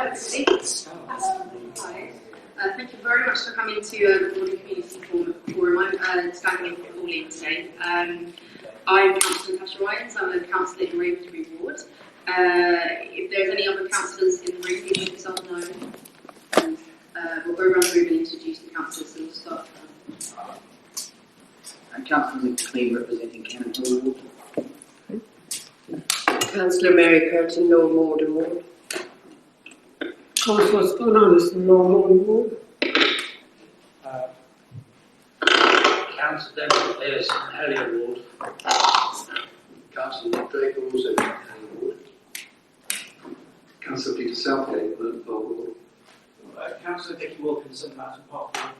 Hi. Thank you very much for coming to the Morden Community Forum. I'm standing in for Pauline today. I'm Councillor Natasha Ryans. I'm a councillor in Ravenbury Ward. If there's any other councillors in the room, please make yourself known. And we'll go around the room and introduce the councillors. So we'll start. I'm Councillor Clean representing Cannon Hill Ward. Councillor Mary Curtin, Lower Morden Ward. Councillor Scott Anderson, Lower Morden Ward. Councillor David St Helier Ward. Councillor Draper, also St Helier Ward. Councillor Peter Southgate, Merton.TV Ward. Councillor Vicky Wilkinson, Merton Park Ward.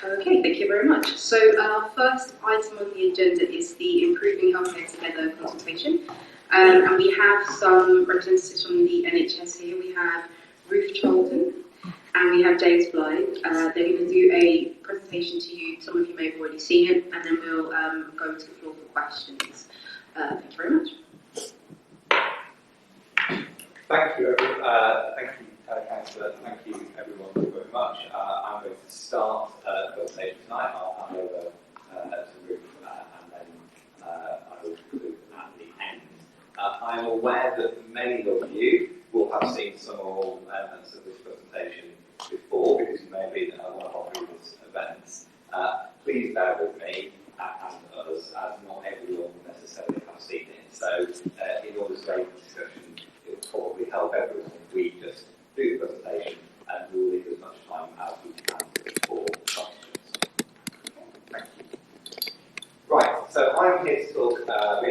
Okay, thank you very much. So our first item on the agenda is the Improving Healthcare Together consultation. And we have some representatives from the NHS here. We have Ruth Charlton and we have James Blythe. They're going to do a presentation to you. Some of you may have already seen it, and then we'll go to the floor for questions. Thank you very much. Thank you, Councillor. Thank you, everyone, very much. I'm going to start the presentation tonight. I'll hand over to Ruth, and then I will conclude at the end. I'm aware that many of you will have seen some or all elements of this presentation before, because you may have been at one of our previous events. Please bear with me and others, as not everyone will necessarily have seen it. So, in order to aid the discussion, it will probably help everyone if we just do the presentation, and we'll leave as much time as we can for questions. Thank you. Right, so I'm here to talk about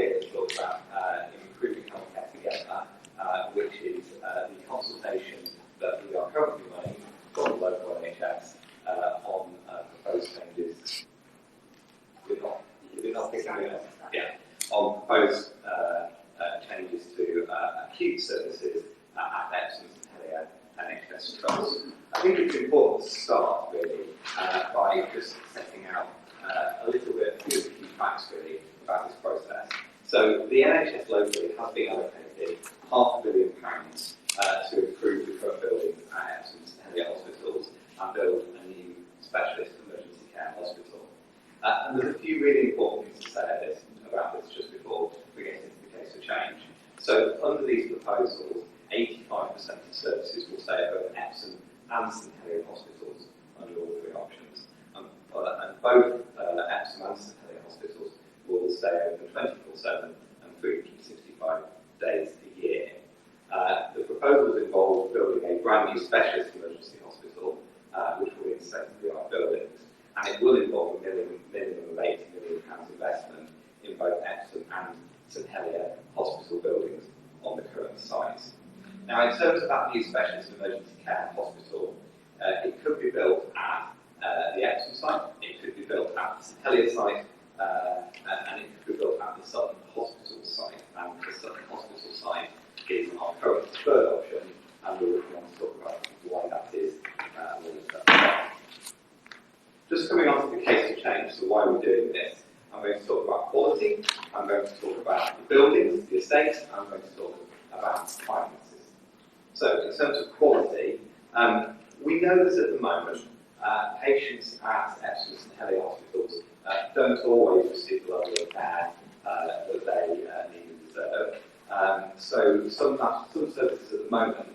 improving healthcare together, which is the consultation that we are currently running from the local NHS on proposed changes. We're not picking it up. Yeah, on proposed changes to acute services at Epsom St Helier NHS Trust. I think it's important to start really by just setting out a little bit of the key facts really about this process. So the NHS locally has been allocated £500 million to improve the current buildings at Epsom St Helier hospitals and build a new specialist emergency care hospital. And there's a few really important things to say about this just before we get into the case for change. So under these proposals, 85% of services will stay at both Epsom and St Helier hospitals under all three options. And both Epsom and St Helier hospitals will stay open 24/7 and 365 days a year. The proposals involve building a brand new specialist emergency hospital, which will be in state-of-the-art buildings, and it will involve a minimum of £80 million investment in both Epsom and St Helier hospital buildings on the current sites. Now, in terms of that new specialist emergency care hospital, it could be built at the Epsom site, it could be built at the St Helier site, and it could be built at the Sutton Hospital site. And the Sutton Hospital site is our current preferred option, and we're looking on to talk about why that is and what it's about. Just coming on to the case of change, so why we're doing this. I'm going to talk about quality, I'm going to talk about the buildings, the estates, and I'm going to talk about finances. So, in terms of quality, we know that at the moment, patients at Epsom St Helier hospitals don't always receive the level of care that they need and deserve. So, some services at the moment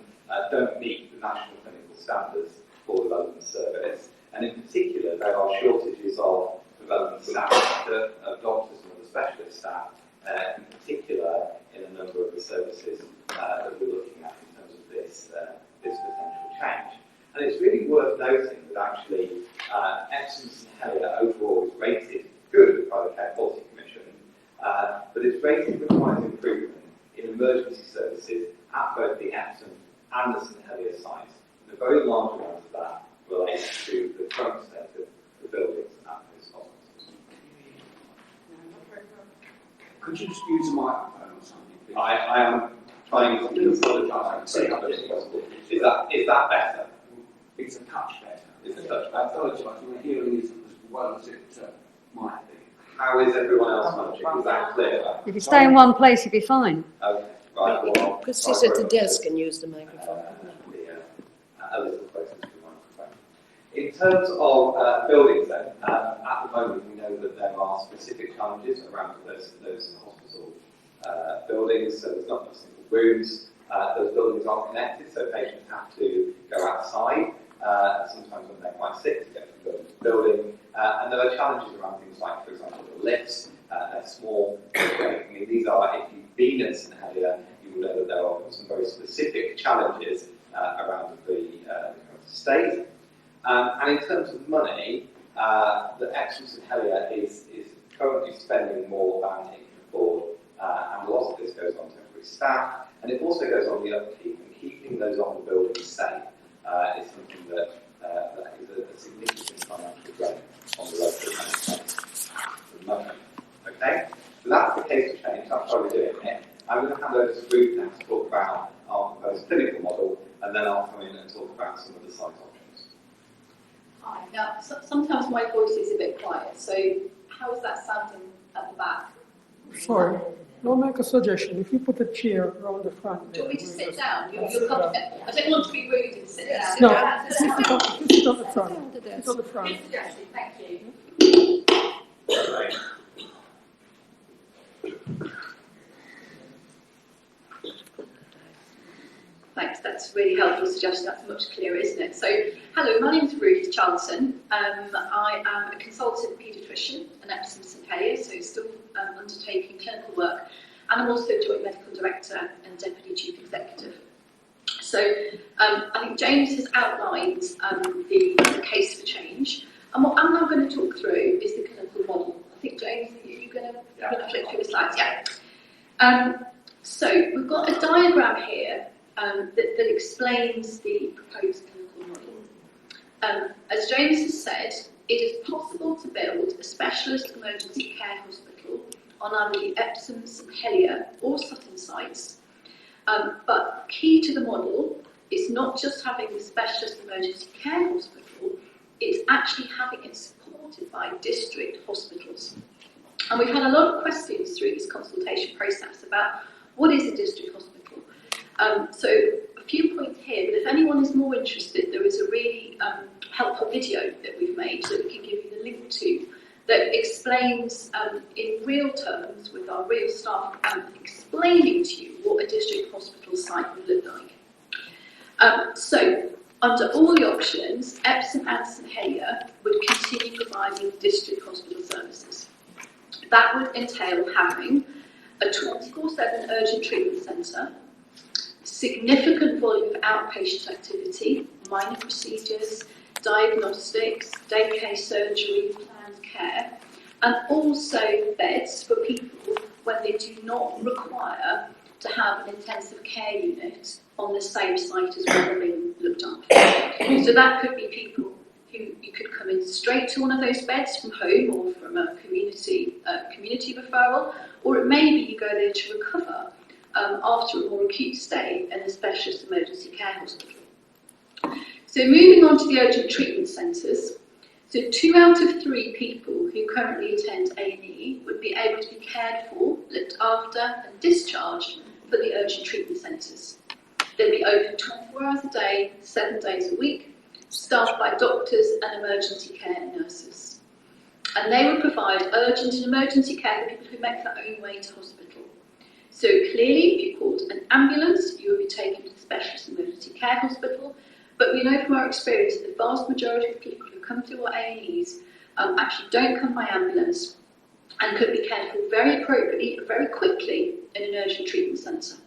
don't meet the national clinical standards for the relevant service, and in particular, there are shortages of relevant staff, of doctors and other specialist staff, in particular in a number of the services that we're looking at in terms of this potential change. And it's really worth noting that actually Epsom St Helier overall is rated good by the Care Quality Commission, but its rating requires improvement in emergency services at both the Epsom and the St Helier sites. And a very large amount of that relates to the current state of the buildings at those hospitals. Could you just use a microphone or something, please? I am trying to apologise. Is that better? It's a touch better. It's a touch I better. apologise, my hearing isn't as well as it might be. How is everyone else managing? Is that clear? If you stay in one place, you'll be fine. Okay. Right, well, Could sit at the desk and use the microphone. a little closer to the microphone. In terms of buildings then, at the moment we know that there are specific challenges around those hospital buildings, so there's not just single rooms, those buildings aren't connected, so patients have to go outside, sometimes when they're quite sick, to get from building to building, and there are challenges around things like, for example, the lifts, they're small. I mean, these are, if you've been at St Helier, you will know that there are some very specific challenges around the state. And in terms of money, the St Helier is currently spending more than it can afford, and a lot of this goes on temporary staff, and it also goes on the upkeep, and keeping those on the buildings safe is something that is a significant financial drain on the local state at the moment. Okay, so that's the case of change. That's why we're doing it. I'm going to hand over to Ruth now to talk about our proposed clinical model, and then I'll come in and talk about some of the site options. Hi. Now, sometimes my voice is a bit quiet, so how is that sounding at the back? Sorry, I'll make a suggestion. If you put a chair around the front. Do you want me to sit down? You're comfortable. I don't want to be rude and sit down. No, sit on the front. Sit on the front. Good suggestion, thank you. Right. Thanks, that's really helpful suggestion. That's much clearer, isn't it? So, hello, my name is Ruth Charlton. I am a consultant paediatrician at Epsom St Helier, so still undertaking clinical work, and I'm also joint medical director and deputy chief executive. So, I think James has outlined the case for change, and what I'm now going to talk through is the clinical model. I think, James, are you going to flick through the slides? Yeah. So, we've got a diagram here that explains the proposed clinical model. As James has said, it is possible to build a specialist emergency care hospital on either the Epsom, St Helier or Sutton sites. But key to the model is not just having the specialist emergency care hospital, it's actually having it supported by district hospitals. And we've had a lot of questions through this consultation process about what is a district hospital. So a few points here, but if anyone is more interested, there is a really helpful video that we've made that we can give you the link to that explains in real terms with our real staff explaining to you what a district hospital site would look like. So under all the options, Epsom and St Helier would continue providing district hospital services. That would entail having a 24/7 urgent treatment centre, significant volume of outpatient activity, minor procedures, diagnostics, day-care surgery, planned care, and also beds for people when they do not require to have an intensive care unit on the same site as where they're being looked after. So that could be people who you could come in straight to one of those beds from home or from a community referral, or it may be you go there to recover after a more acute stay in a specialist emergency care hospital. So moving on to the urgent treatment centres, so 2 out of 3 people who currently attend A&E would be able to be cared for, looked after and discharged for the urgent treatment centres. They'd be open 24 hours a day, 7 days a week, staffed by doctors and emergency care nurses. And they would provide urgent and emergency care for people who make their own way to hospital. So clearly, if you called an ambulance, you would be taken to the specialist emergency care hospital. But we know from our experience that the vast majority of people who come to our A&Es actually don't come by ambulance and could be cared for very appropriately, very quickly in an urgent treatment centre.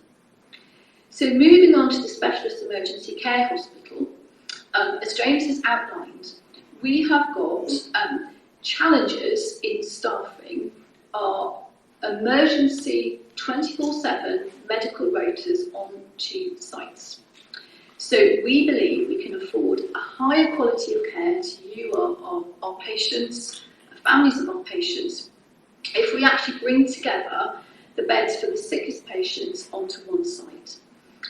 So moving on to the specialist emergency care hospital, as James has outlined, we have got challenges in staffing our emergency 24/7 medical rotas onto sites. So we believe we can afford a higher quality of care to you, our patients, the families of our patients, if we actually bring together the beds for the sickest patients onto one site.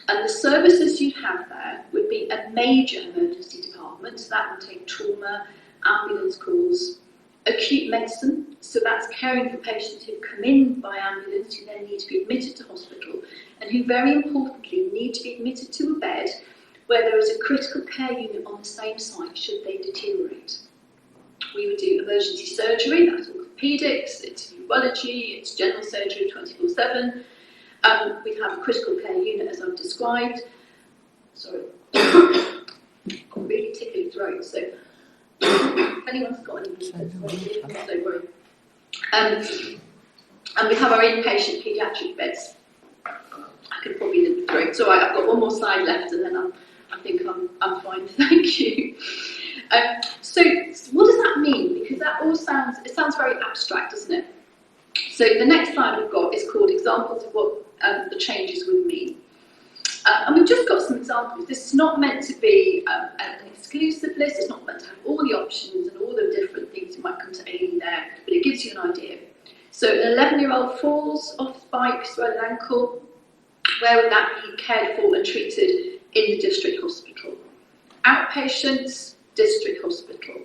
And the services you'd have there would be a major emergency department, so that would take trauma, ambulance calls, acute medicine, so that's caring for patients who come in by ambulance, who then need to be admitted to hospital, and who very importantly need to be admitted to a bed where there is a critical care unit on the same site should they deteriorate. We would do emergency surgery, that's orthopaedics, it's urology, it's general surgery 24/7. We'd have a critical care unit as I've described. Sorry, got a really tickly throat, so if anyone's got any, don't worry. And we have our inpatient paediatric beds. I could probably live the throat. It's all right, I've got one more slide left and then I think I'm fine, thank you. So what does that mean? Because that all sounds very abstract, doesn't it? So the next slide we've got is called examples of what the changes would mean. And we've just got some examples. This is not meant to be an exclusive list, it's not meant to have all the options and all the different things you might come to A there, but it gives you an idea. So an 11-year-old falls off his bike, sprained an ankle, where would that be cared for and treated in the district hospital? Outpatients, district hospital.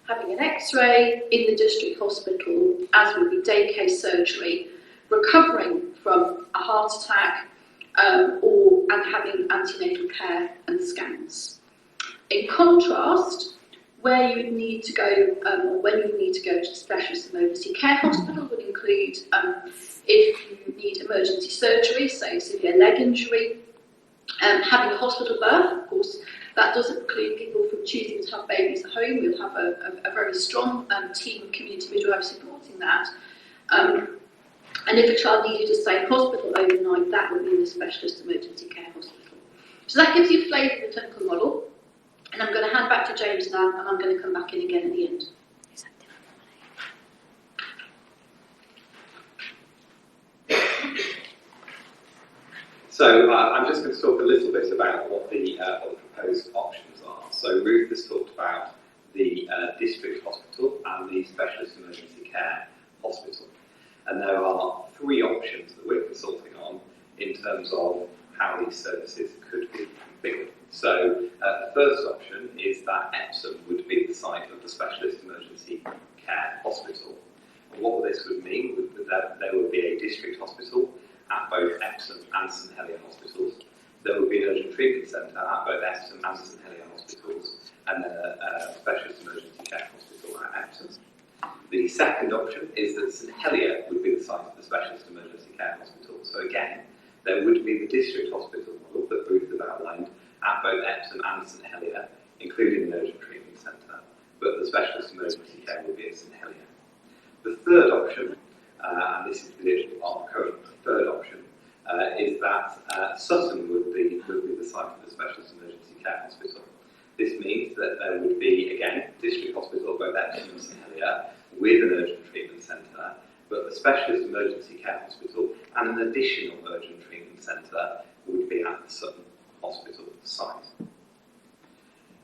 Having an X-ray in the district hospital, as would be day case surgery, recovering from a heart attack, and having antenatal care and scans. In contrast, where you would need to go, or when you would need to go to specialist emergency care hospital would include if you need emergency surgery, so severe leg injury, having a hospital birth. Of course, that doesn't include people from choosing to have babies at home. We'll have a very strong team of community midwives supporting that. And if a child needed to stay in hospital overnight, that would be in the specialist emergency care hospital. So that gives you a flavour of the clinical model. And I'm going to hand back to James now, and I'm going to come back in again at the end. So I'm just going to talk a little bit about what the proposed options are. So Ruth has talked about the district hospital and the specialist emergency care hospital. And there are 3 options that we're consulting on in terms of how these services could be configured. So the first option is that Epsom would be the site of the specialist emergency care hospital. And what this would mean would that there would be a district hospital at both Epsom and St Helier hospitals. There would be an urgent treatment centre at both Epsom and St Helier hospitals, and then a specialist emergency care hospital at Epsom. The second option is that St Helier would be the site of the specialist emergency care hospital. So again, there would be the district hospital model that Ruth has outlined at both Epsom and St Helier, including an urgent treatment centre, but the specialist emergency care would be at St Helier. The third option, and this is our current third option, is that Sutton would be the site of the specialist emergency care hospital. This means that there would be, again, district hospital, both Epsom and St Helier, with an urgent treatment centre, but the specialist emergency care hospital and an additional urgent treatment centre would be at the Sutton Hospital site.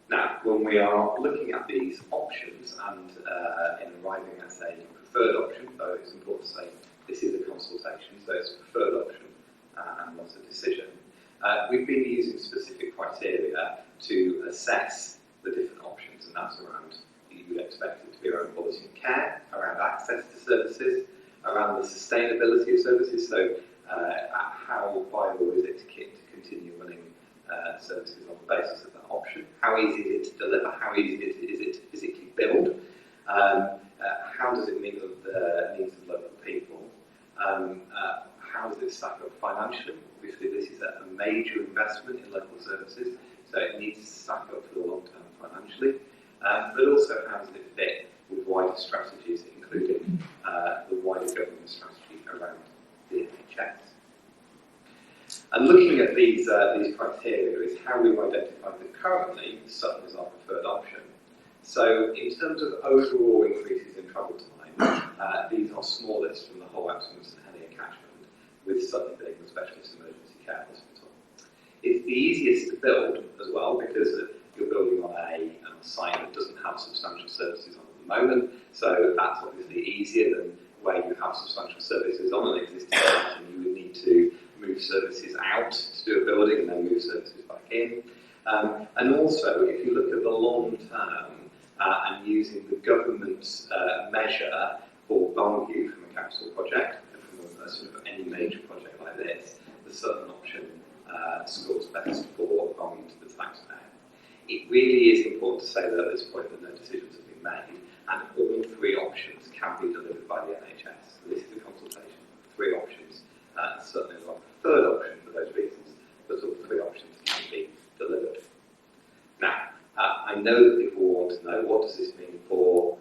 Now, when we are looking at these options and in arriving at a preferred option, though it's important to say this is a consultation, so it's a preferred option and not a decision, we've been using specific criteria to assess the different options, and that's around, you would expect it to be around quality of care, around access to services, around the sustainability of services, so how viable is it to continue running services on the basis of that option, how easy is it to deliver, how easy is it to physically build, how does it meet the needs of local people, how does it stack up financially. Obviously this is a major investment in local services, so it needs to stack up for the long term financially, but also how does it fit with wider strategies, including the wider government strategy around the NHS. And looking at these criteria is how we've identified that currently Sutton is our preferred option. So in terms of overall increases in travel time, these are smallest from the whole Epsom and St Helier catchment, with Sutton being the specialist emergency care hospital. It's the easiest to build as well because you're building on a site that doesn't have substantial services on at the moment, so that's obviously easier than where you have substantial services on an existing site and you would need to move services out to do a building and then move services back in. And also, if you look at the long term and using the government's measure for value from a capital project, and from a sort of any major project like this, the certain option scores best for value to the taxpayer. It really is important to say that at this point that no decisions have been made, and all three options can be delivered by the NHS. So this is a consultation. Three options, certainly not the third option for those reasons, but all three options can be delivered. Now, I know that people want to know what does this mean for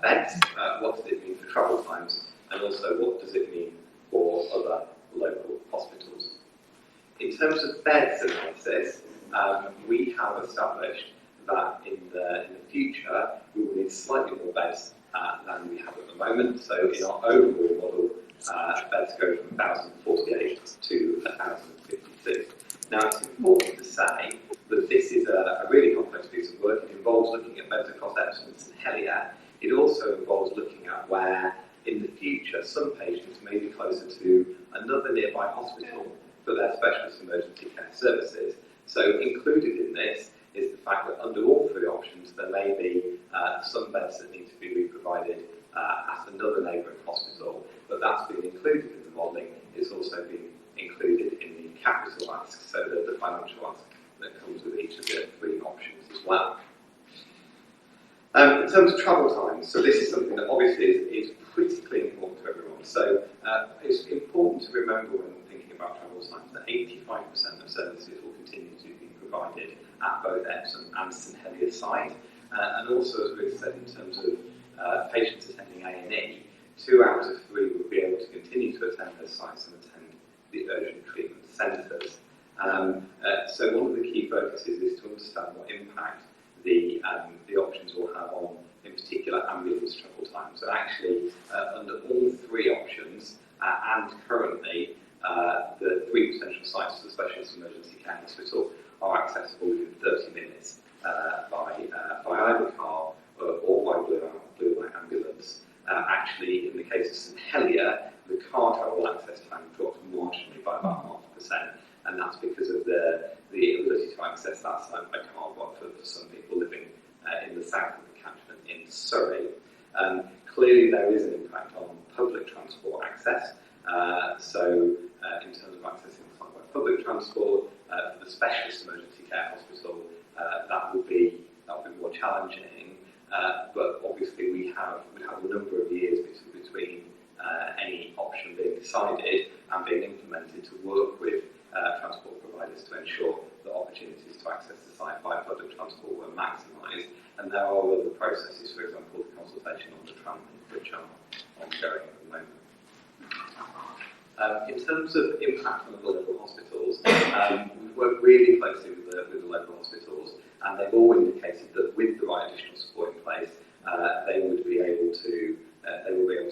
beds, what does it mean for travel times, and also what does it mean for other local hospitals. In terms of beds analysis, we have established that in the future we will need slightly more beds than we have at the moment. So in our overall model, beds go from 1,048 to 1,052. Now it's important to say that this is a really complex piece of work. It involves looking at beds across Epsom and St Helier. It also involves looking at where in the future some patients may be closer to another nearby hospital for their specialist emergency care services. So included in this is the fact that under all three options there may be some beds that need to be re-provided at another neighbouring hospital, but that's been included in the modelling. It's also been included in the capital ask, so the financial ask that comes with each of the three options as well. In terms of travel times, so this is something that obviously is critically important to everyone. So it's important to remember when thinking about travel times that 85% of services will continue to be provided at both Epsom and St Helier site. And also, as Ruth said, in terms of patients attending A&E, 2 out of 3 will be able to continue to attend those sites and attend the urgent treatment centres. So one of the key focuses is to understand what impact the options will have on, in particular, ambulance travel times. So actually, under all three options, and currently, the 3 potential sites for the Specialist Emergency Care Hospital are accessible within 30 minutes by either car or by blue light ambulance. Actually, in the case of St Helier, the car travel access time drops marginally by about 0.5%, and that's because of the ability to access that site by car for some people living in the south of the catchment in Surrey. Clearly, there is an impact on public transport access. So, in terms of accessing the site by public transport, for the Specialist Emergency Care Hospital, that would be more challenging. But obviously, we have a number of years between any option being decided and being implemented to work with transport providers to ensure that opportunities to access the site by public transport were maximised. And there are other processes, for example, the consultation on the tram, which are ongoing at the moment. In terms of impact on the local hospitals, we've worked really closely with the local hospitals, and they've all indicated that with the right additional support in place, they will be able to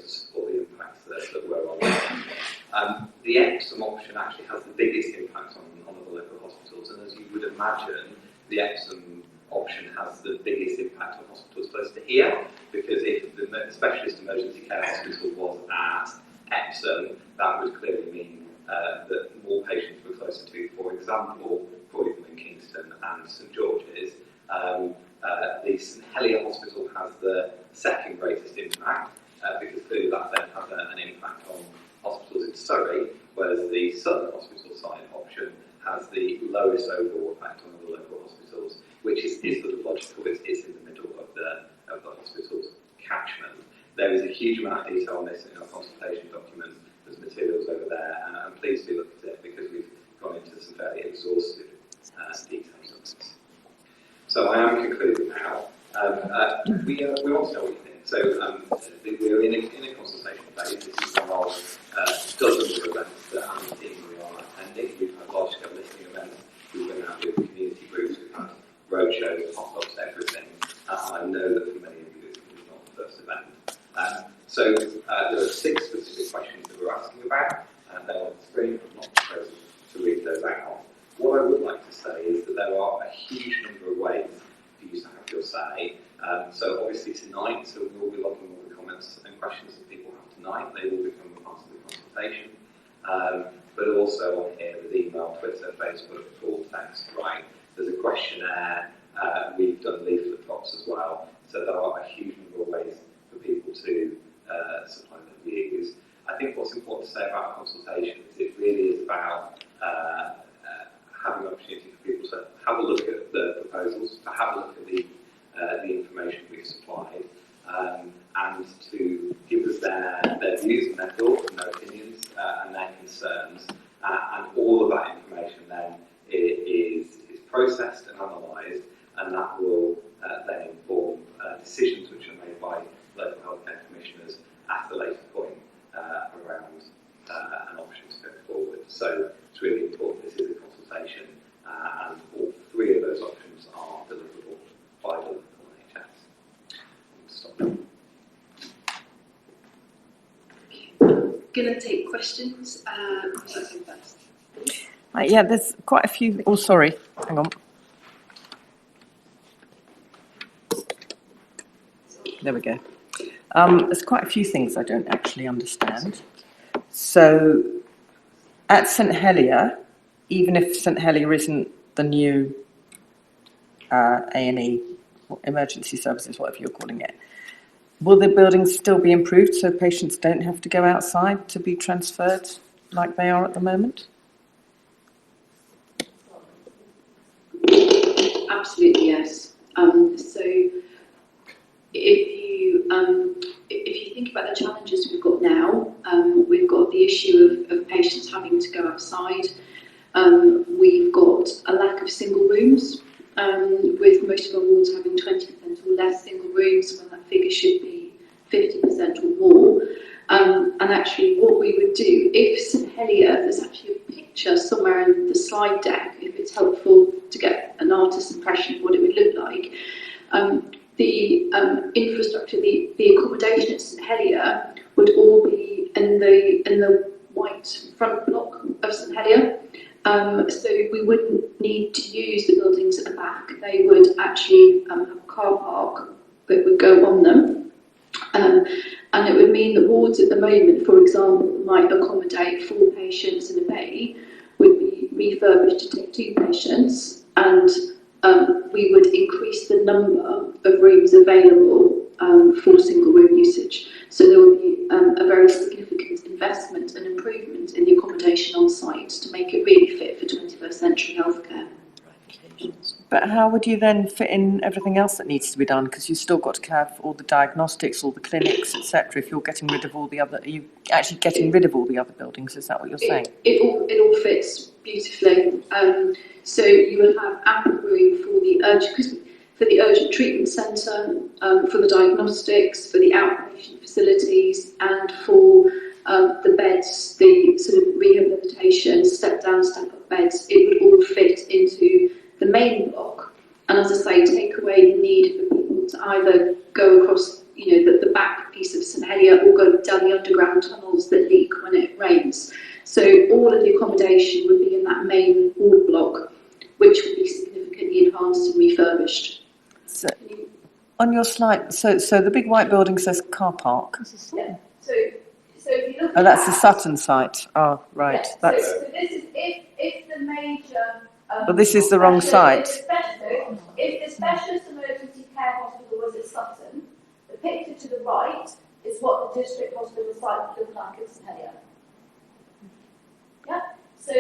support the impacts that were on. The Epsom option actually has the biggest impact on the local hospitals, and as you would imagine, the Epsom option has the biggest impact on hospitals close to here, because if the Specialist Emergency Care Hospital was at Epsom, that would clearly mean that more patients were closer to, for example, Croydon and Kingston and St George's. The St Helier Hospital has the second greatest impact, because clearly that then has an impact on hospitals in Surrey, whereas the Southern Hospital site option has the lowest overall effect on the local hospitals, which is sort of logical. It's in the middle of the hospital's catchment. There is a huge amount of detail on this in our consultation document. There's materials over there, and please do look at it because we've gone into some fairly exhaustive details on this. So I am concluding now. We want to know what you think. So we're in a consultation phase. This is one of dozens of events that our team are attending. We've had large-scale listening events. We've been out with community groups. We've had roadshows, pop-ups, everything. I know that for many of you, this is not the first event. So there are 6 specific questions that we're asking about, and they're on the screen. I'm not proposing to read those out. What I would like to say is that there are a huge number of ways for you to have your say. So obviously tonight, so we will be logging all the comments and questions that people have tonight. They will become part of the consultation. But also on here with email, Twitter, Facebook, call, text, right? There's a questionnaire. We've done leaflet drops as well. So there are a huge number of ways for people to supply their views. I think what's important to say about a consultation is it really is about having an opportunity for people to have a look at the proposals, to have a look at the information we've supplied, and to give us their views and their thoughts and their opinions and their concerns. And all of that information then is processed and analysed, and that will then inform decisions which are made by local healthcare commissioners at a later point around an option to go forward. So it's really important this is a consultation, and all three of those options are deliverable by the local NHS. Stop. Going to take questions. First. Yeah, there's quite a few. Oh, sorry. Hang on. There we go. There's quite a few things I don't actually understand. So, at St Helier, even if St Helier isn't the new A&E, emergency services, whatever you're calling it, will the buildings still be improved so patients don't have to go outside to be transferred like they are at the moment? Absolutely, yes. So if you think about the challenges we've got now, we've got the issue of patients having to go outside. We've got a lack of single rooms, with most of our wards having 20% or less single rooms, when that figure should be 50% or more. And actually what we would do, if St Helier, there's actually a picture somewhere in the slide deck, if it's helpful to get an artist's impression of what it would look like. The infrastructure, the accommodation at St Helier would all be in the white front block of St Helier. So we wouldn't need to use the buildings at the back. They would actually have a car park that would go on them. And it would mean that wards at the moment, for example, that might accommodate 4 patients in a bay, would be refurbished to take 2 patients, and we would increase the number of rooms available for single room usage. So there would be a very significant investment and improvement in the accommodation on site to make it really fit for 21st century healthcare. But how would you then fit in everything else that needs to be done? Because you've still got to have all the diagnostics, all the clinics, etc. If you're getting rid of all the other, are you actually getting rid of all the other buildings? Is that what you're saying? It all fits beautifully. So you would have ample room for the urgent treatment centre, for the diagnostics, for the outpatient facilities, and for the beds, the sort of rehabilitation, step down, step up beds. It would all fit into the main block, and as I say, take away the need for people to either go across, the back piece of St Helier or go down the underground tunnels that leak when it rains. So all of the accommodation would be in that main ward block, which would be significantly enhanced and refurbished. So, on your slide, so the big white building says car park. Yeah. So if you look Oh, at that's the that, Sutton site. Oh, right. Yeah, That's. so this is if the major. Well, this is the wrong site. If the specialist emergency care hospital was at Sutton, the picture to the right is what the district hospital site would look like at St Helier. Yeah. So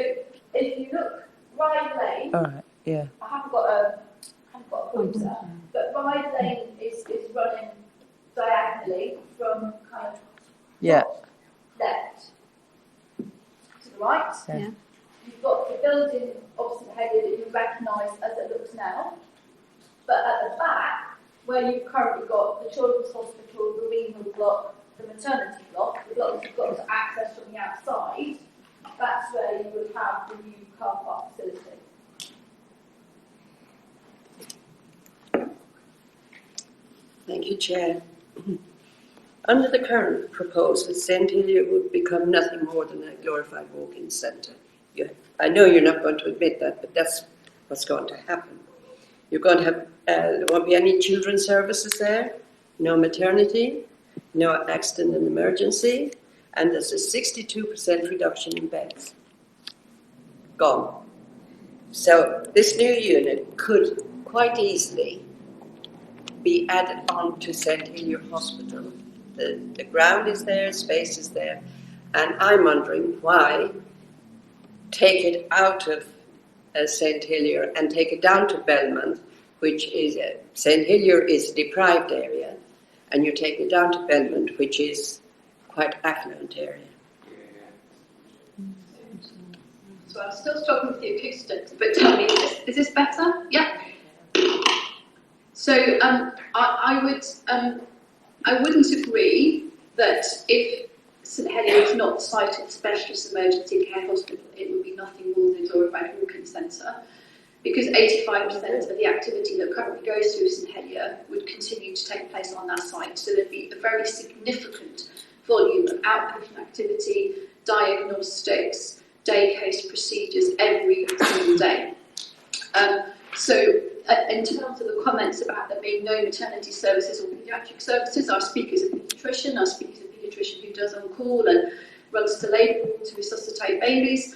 if you look Ride Lane. All right. Yeah. I haven't got a pointer, but Ride Lane is running diagonally from kind of top left to the right. Yeah. You've got the building of St Helier that you recognise as it looks now, but at the back, where you've currently got the children's hospital, the renal block, the maternity block, the block that you've got to access from the outside, that's where you would have the new car park facility. Thank you, Chair. Under the current proposal, St Helier would become nothing more than a glorified walk-in centre. I know you're not going to admit that, but that's what's going to happen. You're going to have, there won't be any children's services there, no maternity, no accident and emergency, and there's a 62% reduction in beds. Gone. So this new unit could quite easily be added on to St Helier Hospital. The ground is there, space is there, and I'm wondering why take it out of St Helier and take it down to Belmont, which is, St Helier is a deprived area, and you take it down to Belmont, which is quite affluent area. So I'm still struggling with the acoustics, but tell me, is this better? Yeah. So I wouldn't agree that if St Helier is not cited specialist emergency care hospital, it would be nothing more than a glorified walk-in centre, because 85% of the activity that currently goes through St Helier would continue to take place on that site. So there'd be a very significant volume of outpatient activity, diagnostics, day case procedures every single day. In terms of the comments about there being no maternity services or paediatric services, I speak as a paediatrician. I speak as a paediatrician who does on call and runs to labour to resuscitate babies.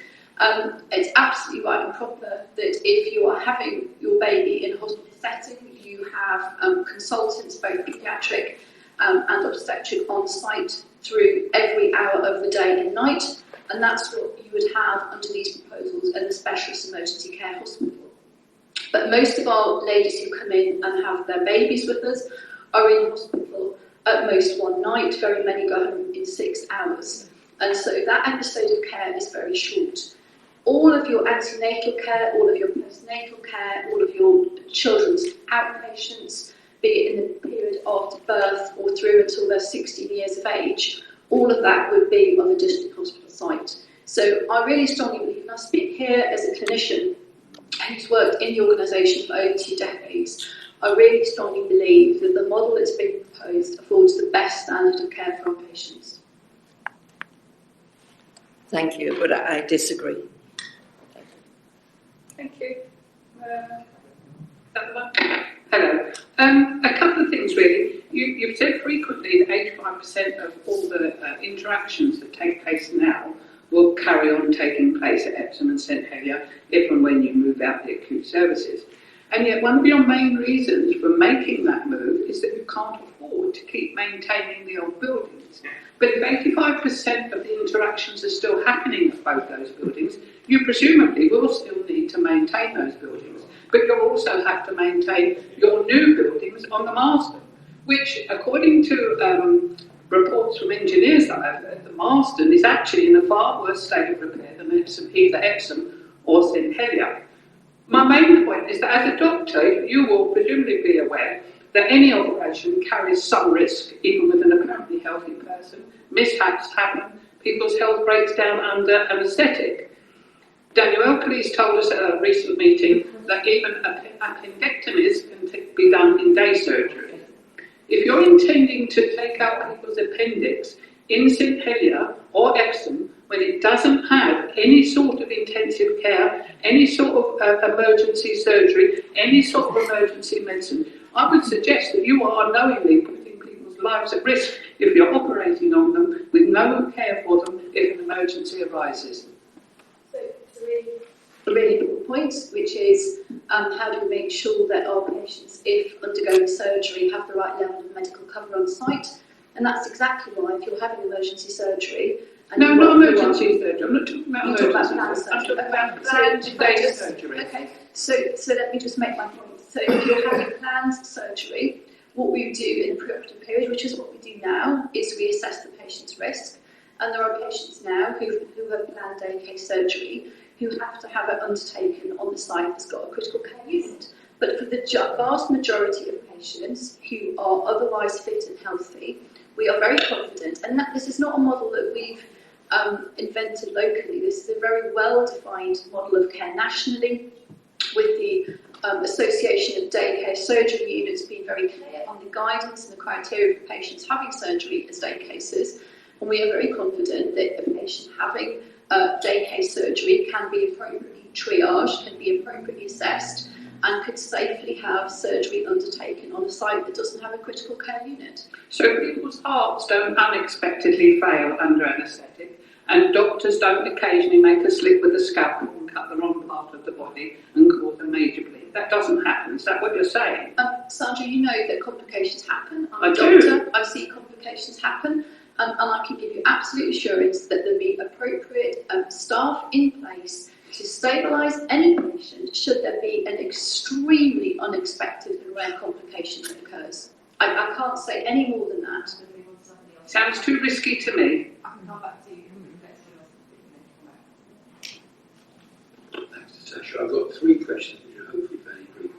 It's absolutely right and proper that if you are having your baby in a hospital setting, you have consultants, both paediatric and obstetric, on site through every hour of the day and night, and that's what you would have under these proposals in a specialist emergency care hospital. But most of our ladies who come in and have their babies with us are in hospital at most one night. Very many go home in 6 hours. And so that episode of care is very short. All of your antenatal care, all of your postnatal care, all of your children's outpatients, be it in the period after birth or through until they're 16 years of age, all of that would be on the district hospital site. So I really strongly believe, and I speak here as a clinician who's worked in the organisation for over 2 decades, I really strongly believe that the model that's being proposed affords the best standard of care for our patients. Thank you, but I disagree. Thank you. Hello. A couple of things really. You've said frequently that 85% of all the interactions that take place now will carry on taking place at Epsom and St Helier if and when you move out the acute services. And yet one of your main reasons for making that move is that you can't afford to keep maintaining the old buildings. But if 85% of the interactions are still happening at both those buildings, you presumably will still need to maintain those buildings. But you'll also have to maintain your new buildings on the Marsden, which, according to reports from engineers that I've heard, the Marsden is actually in a far worse state of repair than either Epsom or St Helier. My main point is that as a doctor, you will presumably be aware that any operation carries some risk, even with an apparently healthy person. Mishaps happen, people's health breaks down under anaesthetic. Daniel Elkerley's told us at a recent meeting that even appendectomies can be done in day surgery. If you're intending to take out people's appendix in St Helier or Epsom, when it doesn't have any sort of intensive care, any sort of emergency surgery, any sort of emergency medicine, I would suggest that you are knowingly putting people's lives at risk if you're operating on them with no care for them if an emergency arises. So it's a really important point, which is how do we make sure that our patients, if undergoing surgery, have the right level of medical cover on site? And that's exactly why, if you're having emergency surgery, no, not emergency surgery. I'm not talking about emergency planned surgery. I'm surgery. talking about planned day surgery. Okay, so let me just make my point. So if you're having planned surgery, what we do in the preoperative period, which is what we do now, is we assess the patient's risk. And there are patients now who have planned day case surgery who have to have it undertaken on the site that's got a critical care unit. But for the vast majority of patients who are otherwise fit and healthy, we are very confident, and that this is not a model that we've invented locally. This is a very well-defined model of care nationally, with the Association of Day Care Surgery Units being very clear on the guidance and the criteria for patients having surgery as day cases. And we are very confident that a patient having day case surgery can be appropriately triaged, can be appropriately assessed, and could safely have surgery undertaken on a site that doesn't have a critical care unit. So people's hearts don't unexpectedly fail under anaesthetic, and doctors don't occasionally make a slip with a scalpel and cut the wrong part of the body and cause a major bleed. That doesn't happen. Is that what you're saying? Sandra, you know that complications happen. I I'm a do. doctor, I see complications happen, and I can give you absolute assurance that there'll be appropriate staff in place to stabilise any patient should there be an extremely unexpected and rare complication that occurs. I can't say any more than that. Sounds too risky to me. I can come back to you. Thanks, Natasha. I've got 3 questions, which are hopefully very brief.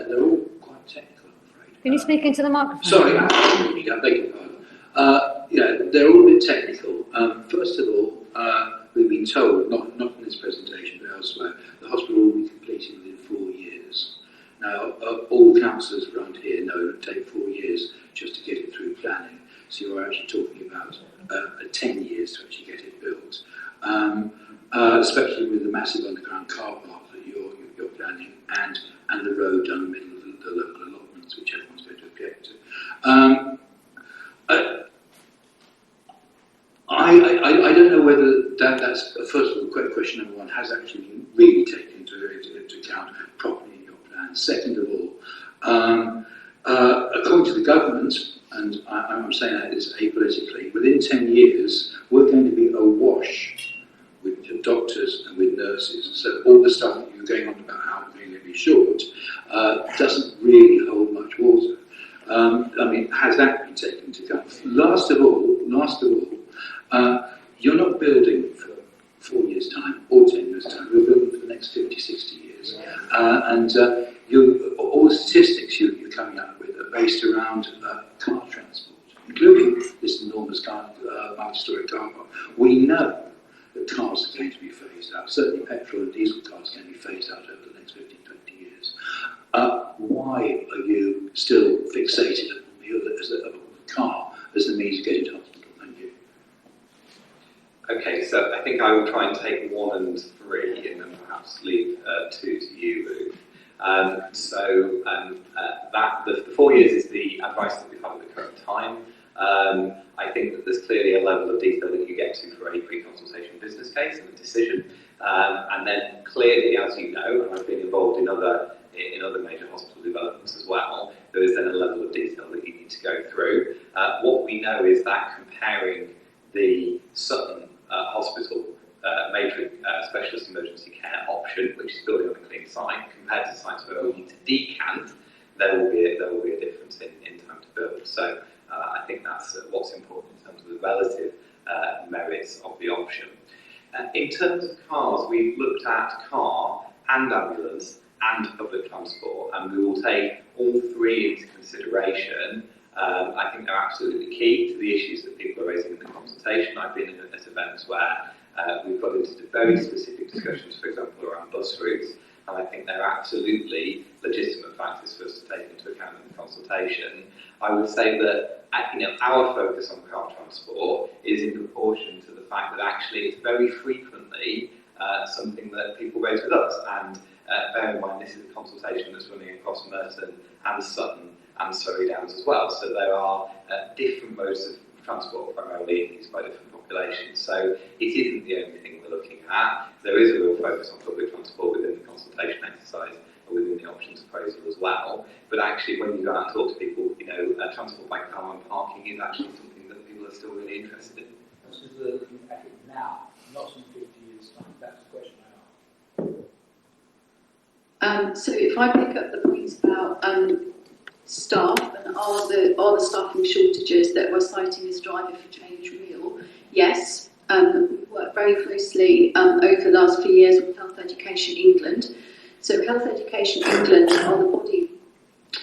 They're all quite technical, I'm afraid. Can you speak into the microphone? Sorry, I beg your pardon. Yeah, they're all a bit technical. First of all, we've been told, not in this presentation but elsewhere, the hospital will be completed within 4 years. Now, all the councillors around here know it will take 4 years just to get it through planning. So you're actually talking about 10 years to actually get it built. Especially with the massive underground car park that you're planning and the road down the middle of the local allotments, which everyone's going to object to. I don't know whether that's, first of all, question number 1, has actually been really taken into account properly in your plan. Second of all, according to the government, and I'm saying that this apolitically, within 10 years, we're going to be awash with doctors and with nurses. So all the stuff that you're going on about how we're going to be short doesn't really hold much water. I mean, has that been taken into account? Last of all, you're not building for 4 years' time or 10 years' time. You're building for the next 50, 60 years. All the statistics you're coming up with are based around car transport, including this enormous multi-storey car park. We know that cars are going to be phased out. Certainly petrol and diesel cars are going to be phased out over the next 15, 20 years. Why are you still fixated on the car as the means of getting to hospital? Thank you. Okay, so I think I will try and take 1 and 3 and then perhaps leave 2 to you, Ruth. The 4 years is the advice that we've had at the current time. I think that there's clearly a level of detail that you get to for a pre-consultation business case and a decision. And then clearly, as you know, and I've been involved in other major hospital developments as well, there is then a level of detail that you need to go through. What we know is that comparing the Sutton Hospital major specialist emergency care option, which is building on a clean site, compared to sites where we need to decant, there will be a difference in time to build. So I think that's what's important in terms of the relative merits of the option. In terms of cars, we've looked at car and ambulance and public transport, and we will take all 3 into consideration. I think they're absolutely key to the issues that people are raising in the consultation. I've been at events where we've got into very specific discussions, for example, around bus routes, and I think they're absolutely legitimate factors for us to take into account in the consultation. I would say that our focus on car transport is in proportion to the fact that actually it's very frequently something that people raise with us, and bear in mind this is a consultation that's running across Merton and Sutton and Surrey Downs as well, so there are different modes of transport primarily in these by different populations, so it isn't the only thing we're looking at. There is a real focus on public transport within the consultation exercise and within the options appraisal as well, but actually when you go out and talk to people, transport by car and parking is actually something that people are still really interested in. This is looking at it now, not in 50 years' time. That's the question I asked. So if I pick up the points about staff and are the staffing shortages that we're citing as driver for change real? Yes. We've worked very closely over the last few years with Health Education England. So Health Education England are the body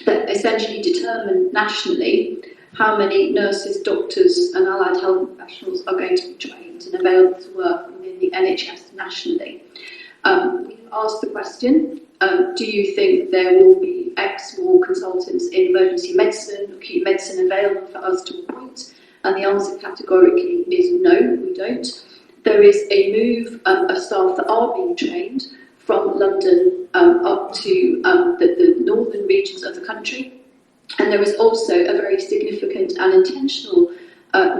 that essentially determine nationally how many nurses, doctors and allied health professionals are going to be trained and available to work within the NHS nationally. We've asked the question, do you think there will be X more consultants in emergency medicine, acute medicine available for us to appoint? And the answer categorically is no, we don't. There is a move of staff that are being trained from London up to the northern regions of the country. And there is also a very significant and intentional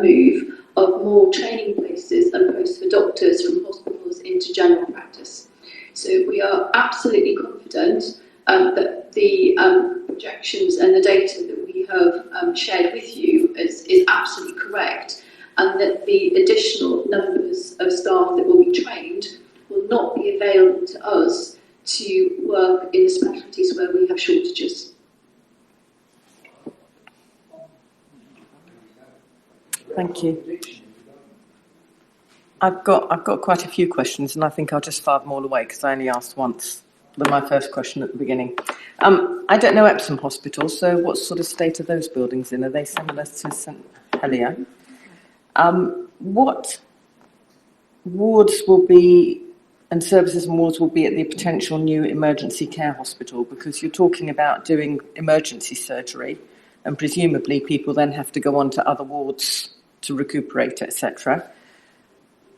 move of more training places and posts for doctors from hospitals into general practice. So we are absolutely confident that the projections and the data that we have shared with you is absolutely correct, and that the additional numbers of staff that will be trained will not be available to us to work in the specialties where we have shortages. Thank you. I've got quite a few questions, and I think I'll just fire them all away because I only asked once my first question at the beginning. I don't know Epsom Hospital, so what sort of state are those buildings in? Are they similar to St Helier? What wards will be, and services and wards will be at the potential new emergency care hospital? Because you're talking about doing emergency surgery, and presumably people then have to go on to other wards to recuperate, etc.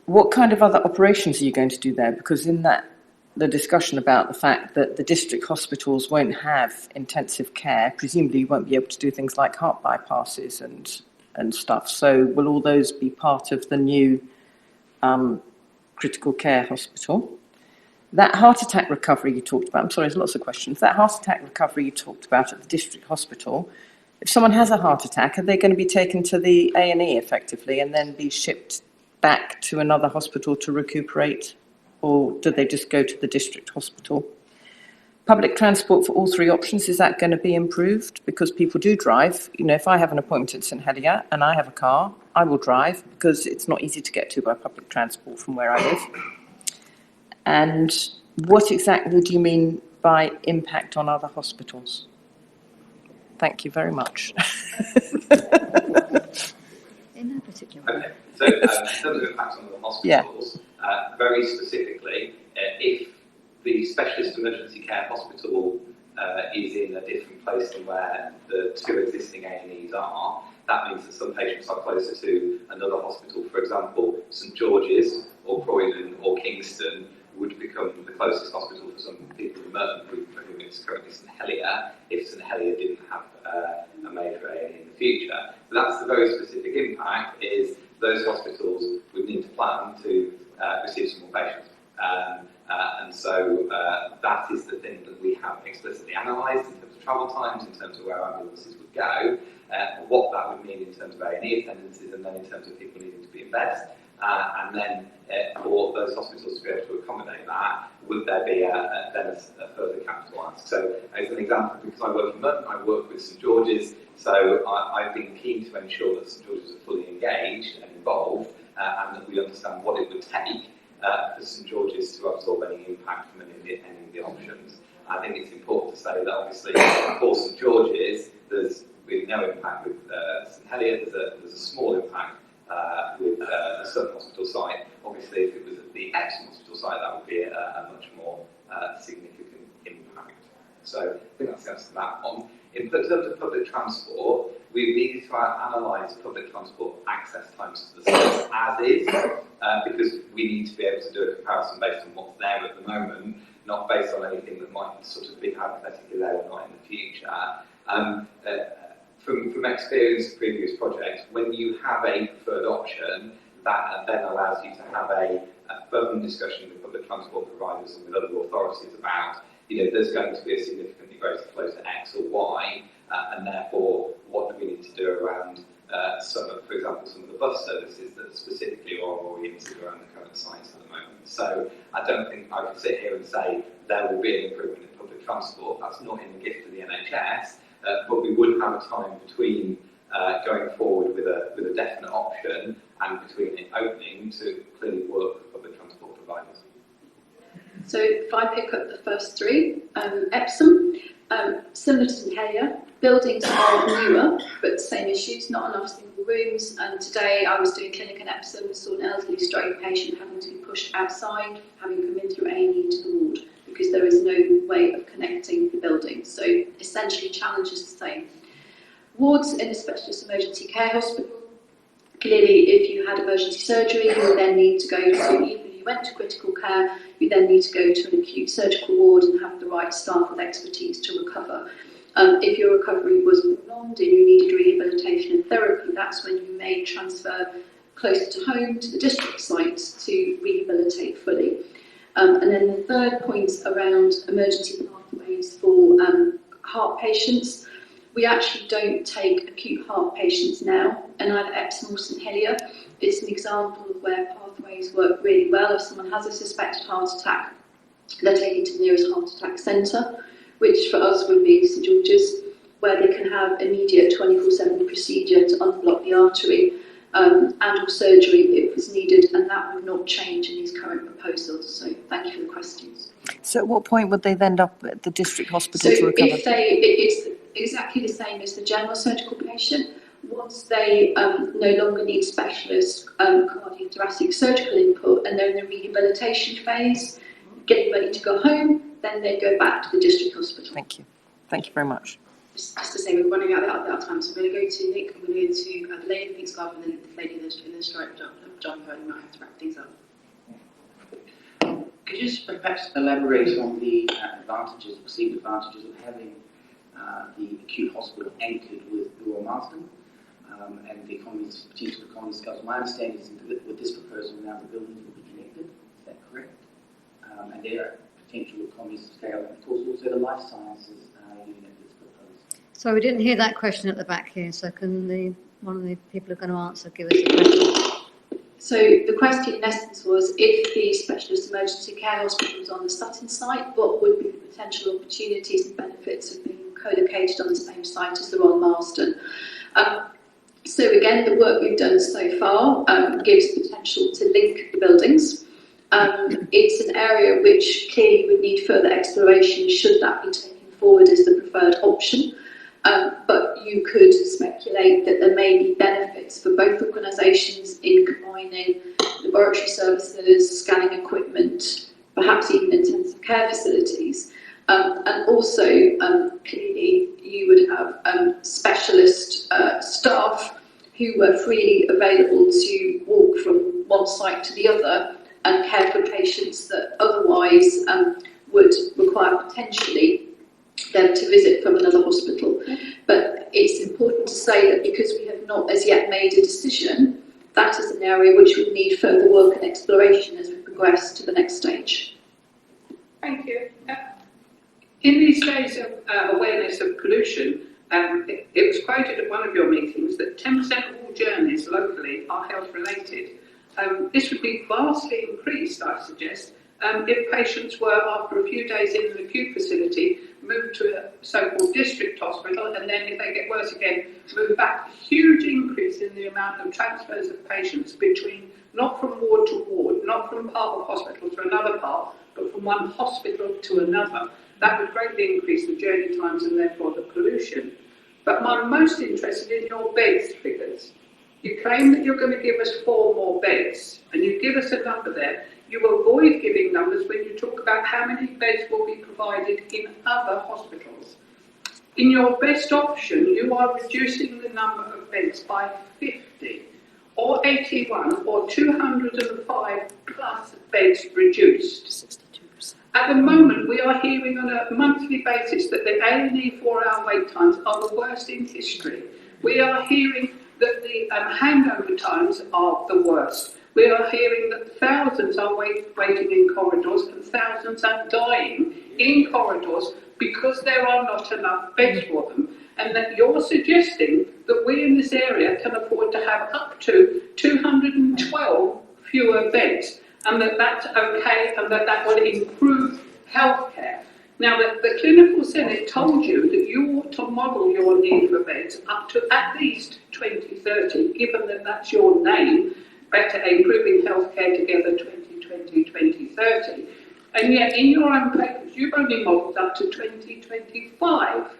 What kind of other operations are you going to do there? Because in the discussion about the fact that the district hospitals won't have intensive care, presumably you won't be able to do things like heart bypasses and stuff. So will all those be part of the new critical care hospital? That heart attack recovery you talked about, I'm sorry, there's lots of questions. That heart attack recovery you talked about at the district hospital, if someone has a heart attack, are they going to be taken to the A&E effectively and then be shipped back to another hospital to recuperate, or do they just go to the district hospital? Public transport for all three options, is that going to be improved? Because people do drive. You know, if I have an appointment at St Helier and I have a car, I will drive because it's not easy to get to by public transport from where I live. And what exactly do you mean by impact on other hospitals? Thank you very much. In that particular. Okay, so in terms of impact on the hospitals, very specifically, if the specialist emergency care hospital is in a different place than where the two existing A&Es are, that means that some patients are closer to another hospital. For example, St George's or Croydon or Kingston would become the closest hospital for some people in Merton, for whom it's currently St Helier, if St Helier didn't have a major A&E in the future. So that's the very specific impact, is those hospitals would need to plan to receive some more patients. And so that is the thing that we have explicitly analysed in terms of travel times, in terms of where ambulances would go, what that wowould mean in terms of A&E attendances, and then in terms of people needing to be in beds. And then for those hospitals to be able to accommodate that, would there be a further capital ask? So as an example, because I work in Merton, I work with St George's, so I've been keen to ensure that St George's are fully engaged and involved, and that we understand what it would take for St George's to absorb any impact from any of the options. I think it's important to say that obviously for St George's, there's really no impact with St Helier. There's a small impact with the Southern Hospital site. Obviously, if it was at the Epsom Hospital site, that would be a much more significant impact. So I think that's the answer to that one. In terms of public transport, we've needed to analyse public transport access times to the site as is, because we need to be able to do a comparison based on what's there at the moment, not based on anything that might sort of be hypothetically there or not in the future. From experience of previous projects, when you have a preferred option, that then allows you to have a further discussion with public transport providers and with other authorities about, there's going to be a significantly greater flow to X or Y, and therefore, what do we need to do around for example, some of the bus services that specifically are oriented around the current sites at the moment. So I don't think I could sit here and say there will be an improvement in public transport. That's not in the gift of the NHS. But we would have a time between going forward with a definite option and between it opening to clearly work with public transport providers. So if I pick up the first three, Epsom, similar to St Helier, buildings are newer, but same issues, not enough single rooms. And today I was doing clinic in Epsom, saw an elderly stroke patient having to be pushed outside, having come in through A&E into the ward, because there is no way of connecting the buildings. So essentially challenges the same. Wards in a specialist emergency care hospital, clearly if you had emergency surgery, you would then need to go to, even if you went to critical care, you then need to go to an acute surgical ward and have the right staff with expertise to recover. If your recovery was prolonged and you needed rehabilitation and therapy, that's when you may transfer closer to home to the district site to rehabilitate fully. And then the third point around emergency pathways for heart patients. We actually don't take acute heart patients now, and either Epsom or St Helier. It's an example of where pathways work really well. If someone has a suspected heart attack, they're taken to the nearest heart attack centre, which for us would be St George's, where they can have immediate 24/7 procedure to unblock the artery, and/or surgery if was needed, and that would not change in these current proposals. So thank you for the questions. So at what point would they end up at the district hospital So to recover? it's exactly the same as the general surgical patient. Once they no longer need specialist cardiothoracic surgical input and they're in the rehabilitation phase, getting ready to go home, then they go back to the district hospital. Thank you. Thank you very much. Just to say, we're running out of time, so I'm going to go to Nick, I'm going to go to the lady in the pink scarf, and then the lady in the striped jumper, and we might have to wrap things up. Could you just perhaps elaborate on the advantages, perceived advantages of having the acute hospital anchored with Royal Marsden and the economies, potential economies scale? My understanding is that with this proposal now the buildings will be connected, is that correct? And there are potential economies of scale, and of course also the life sciences unit that's proposed. So we didn't hear that question at the back here, so can one of the people who are going to answer give us a question? So the question in essence was, if the specialist emergency care hospital was on the Sutton site, what would be the potential opportunities and benefits of being co-located on the same site as the Royal Marsden? So again, the work we've done so far gives potential to link the buildings. It's an area which clearly would need further exploration should that be taken forward as the preferred option. But you could speculate that there may be benefits for both organisations in combining laboratory services, scanning equipment, perhaps even intensive care facilities. And also, clearly, you would have specialist staff who were freely available to walk from one site to the other and care for patients that otherwise would require potentially them to visit from another hospital. But it's important to say that because we have not as yet made a decision, that is an area which would need further work and exploration as we progress to the next stage. Thank you. In these days of awareness of pollution, it was quoted at one of your meetings that 10% of all journeys locally are health related. This would be vastly increased, I suggest, if patients were, after a few days in an acute facility, moved to a so-called district hospital, and then if they get worse again, move back. A huge increase in the amount of transfers of patients between, not from ward to ward, not from part of hospital to another part, but from one hospital to another. That would greatly increase the journey times and therefore the pollution. But I'm most interested in your beds figures. You claim that you're going to give us 4 more beds, and you give us a number there. You avoid giving numbers when you talk about how many beds will be provided in other hospitals. In your best option, you are reducing the number of beds by 50, or 81, or 205 plus beds reduced. 62%. At the moment, we are hearing on a monthly basis that the A&E 4-hour wait times are the worst in history. We are hearing that the handover times are the worst. We are hearing that thousands are waiting in corridors and thousands are dying in corridors because there are not enough beds for them. And that you're suggesting that we in this area can afford to have up to 212 fewer beds, and that that's okay and that that will improve healthcare. Now, the Clinical Senate told you that you ought to model your need for beds up to at least 2030, given that that's your name, Better Improving Healthcare Together 2020-2030. And yet, in your own papers, you've only modelled up to 2025.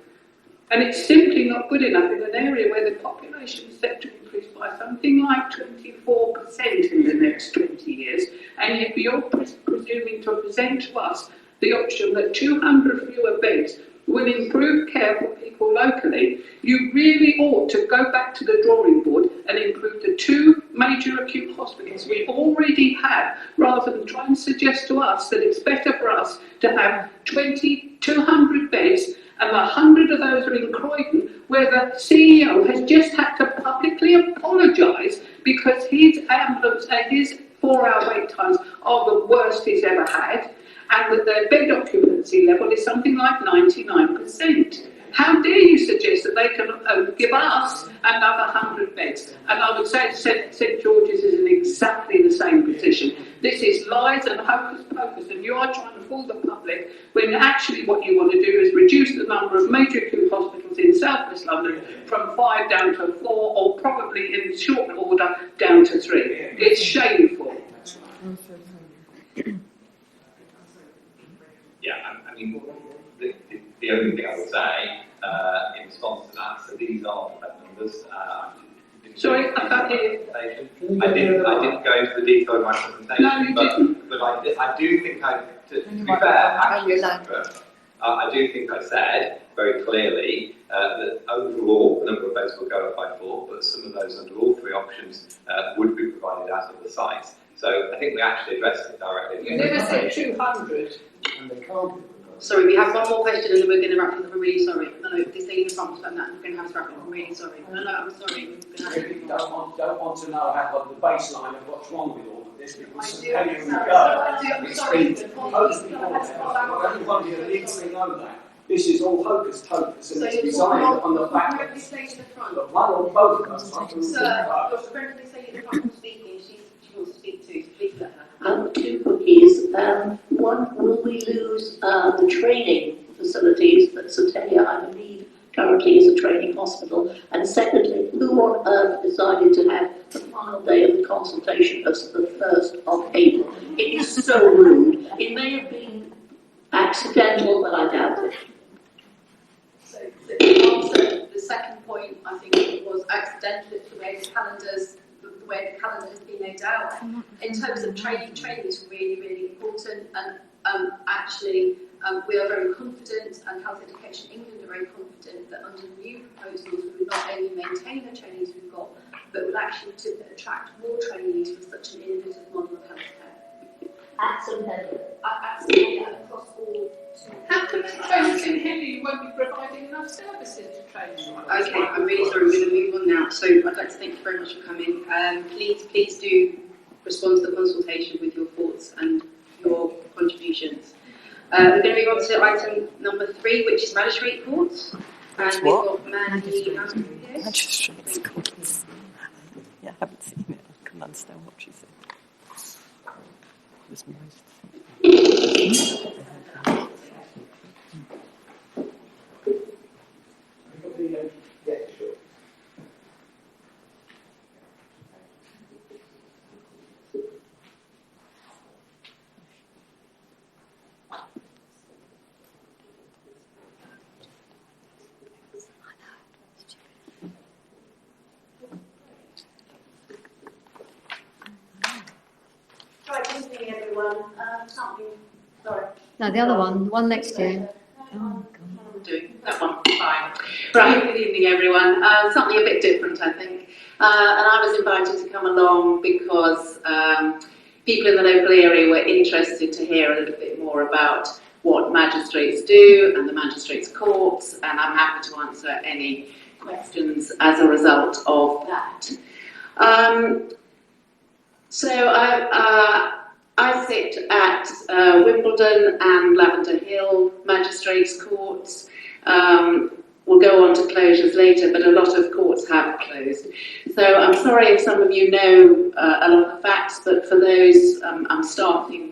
And it's simply not good enough in an area where the population is set to increase by something like 24% in the next 20 years. And yet, you're presuming to present to us the option that 200 fewer beds will improve care for people locally. You really ought to go back to the drawing board and improve the 2 major acute hospitals we already have, rather than try and suggest to us that it's better for us to have 200 beds, and 100 of those are in Croydon, where the CEO has just had to publicly apologise because his ambulance and his 4-hour wait times are the worst he's ever had, and that their bed occupancy level is something like 99%. How dare you suggest that they can give us another 100 beds? And I would say St George's is in exactly the same position. This is lies and hocus pocus, and you are trying to fool the public when actually what you want to do is reduce the number of major acute hospitals in South West London from 5 down to 4, or probably in short order down to 3. It's shameful. Yeah, I mean, the only thing I would say in response to that, so these are numbers. Sorry, I can't hear you. I didn't go into the detail of my presentation, No, you didn't. But I do think to be fair, actually, Sandra, I do think I said very clearly that overall the number of beds will go up by 4, but some of those under all 3 options would be provided out of the site. So I think we actually addressed it directly. You never said 200. And they can't. Sorry, we have one more question and then we're going to wrap it up. I'm really sorry. No, this lady in front and that we're going to have to wrap it up. I'm really sorry. No, I'm sorry. We're going to have Really don't want to know what the baseline of what's wrong with all of this, because I do. anywhere we Sorry, go, it's sorry. been totally everybody that needs to know that. This is all hocus pocus, and it's designed on the fact that one or both of us want to Sir, Dr. Brendan, say at the front of speaking. She wants to speak too. Please let her. 2 quickies. One, will we lose the training facilities that St Helier, I believe, currently is a training hospital? And secondly, who on earth decided to have the final day of the consultation as the 1st of April? It is so rude. It may have been accidental, but I doubt it. So the answer, the second point, I think it was accidental. It's the way the way the calendar has been laid out. In terms of training is really, really important, and actually we are very confident, and Health Education England are very confident that under the new proposals we would not only maintain the trainees we've got, but would actually to attract more trainees with such an innovative model of healthcare. At St Helier. Absolutely, across all. How can you train St Helier? You won't be providing enough services to train them. Okay, I'm really sorry. We're going to move on now. So I'd like to thank you very much for coming. Please do respond to the consultation with your thoughts and your contributions. We're going to move on to item number 3, which is Magistrate Courts. And we've got Mandy Lamplough here. Magistrates Courts. Yeah, I haven't seen it. I couldn't understand what she said. It was most. Yeah, sure. Right, good evening everyone. Sorry. No, the other one, the one next to you. Doing that one, fine. Right, good evening everyone. Something a bit different, I think. And I was invited to come along because people in the local area were interested to hear a little bit more about what magistrates do and the Magistrates Courts, and I'm happy to answer any questions as a result of that. So I sit at Wimbledon and Lavender Hill Magistrates Courts. We'll go on to closures later, but a lot of courts have closed. So I'm sorry if some of you know a lot of the facts, but for those, I'm starting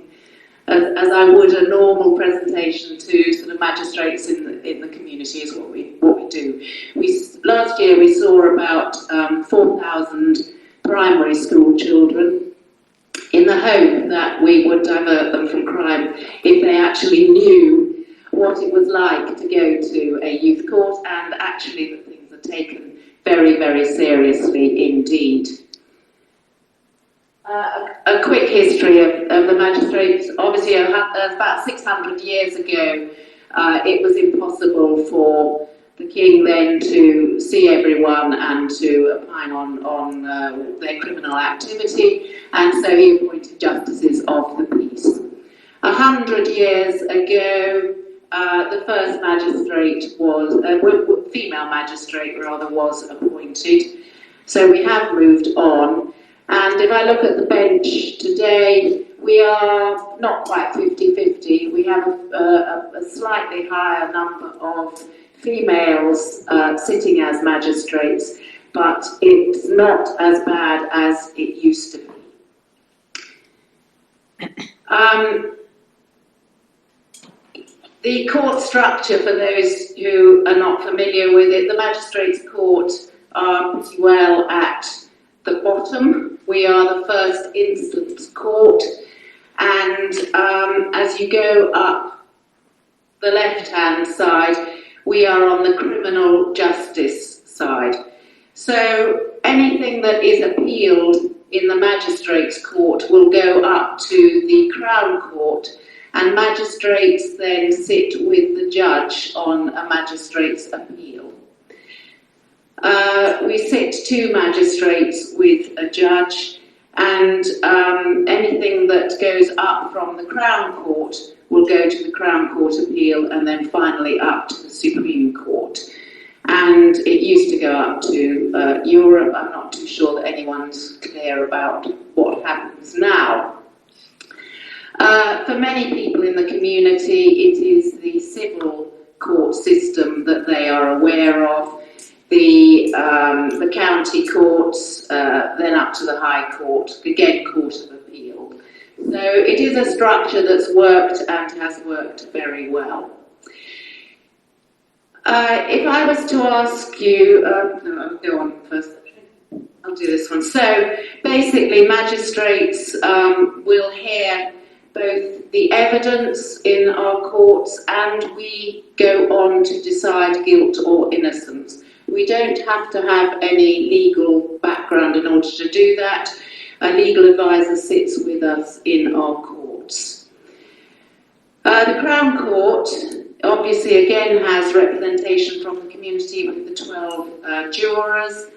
as I would a normal presentation to sort of magistrates in the community is what we do. Last year we saw about 4,000 primary school children, in the hope that we would divert them from crime if they actually knew what it was like to go to a youth court, and actually that things are taken very, very seriously indeed. A quick history of the magistrates. Obviously, about 600 years ago, it was impossible for the king then to see everyone and to opine on their criminal activity, and so he appointed justices of the peace. 100 years ago, the first magistrate was, female magistrate rather, was appointed. So we have moved on. And if I look at the bench today, we are not quite 50-50. We have a slightly higher number of females sitting as magistrates, but it's not as bad as it used to be. The court structure, for those who are not familiar with it, the Magistrates Court are pretty well at the bottom. We are the first instance court, and as you go up the left-hand side, we are on the criminal justice side. So anything that is appealed in the Magistrates Court will go up to the Crown Court, and magistrates then sit with the judge on a magistrate's appeal. We sit 2 magistrates with a judge, and anything that goes up from the Crown Court will go to the Crown Court appeal, and then finally up to the Supreme Court. And it used to go up to Europe. I'm not too sure that anyone's clear about what happens now. For many people in the community, it is the civil court system that they are aware of, the county courts, then up to the High Court, again Court of Appeal. So it is a structure that's worked and has worked very well. If I was to ask you, no, I'll go on first. I'll do this one. So basically, magistrates will hear both the evidence in our courts, and we go on to decide guilt or innocence. We don't have to have any legal background in order to do that. A legal advisor sits with us in our courts. The Crown Court obviously again has representation from the community with the 12 jurors.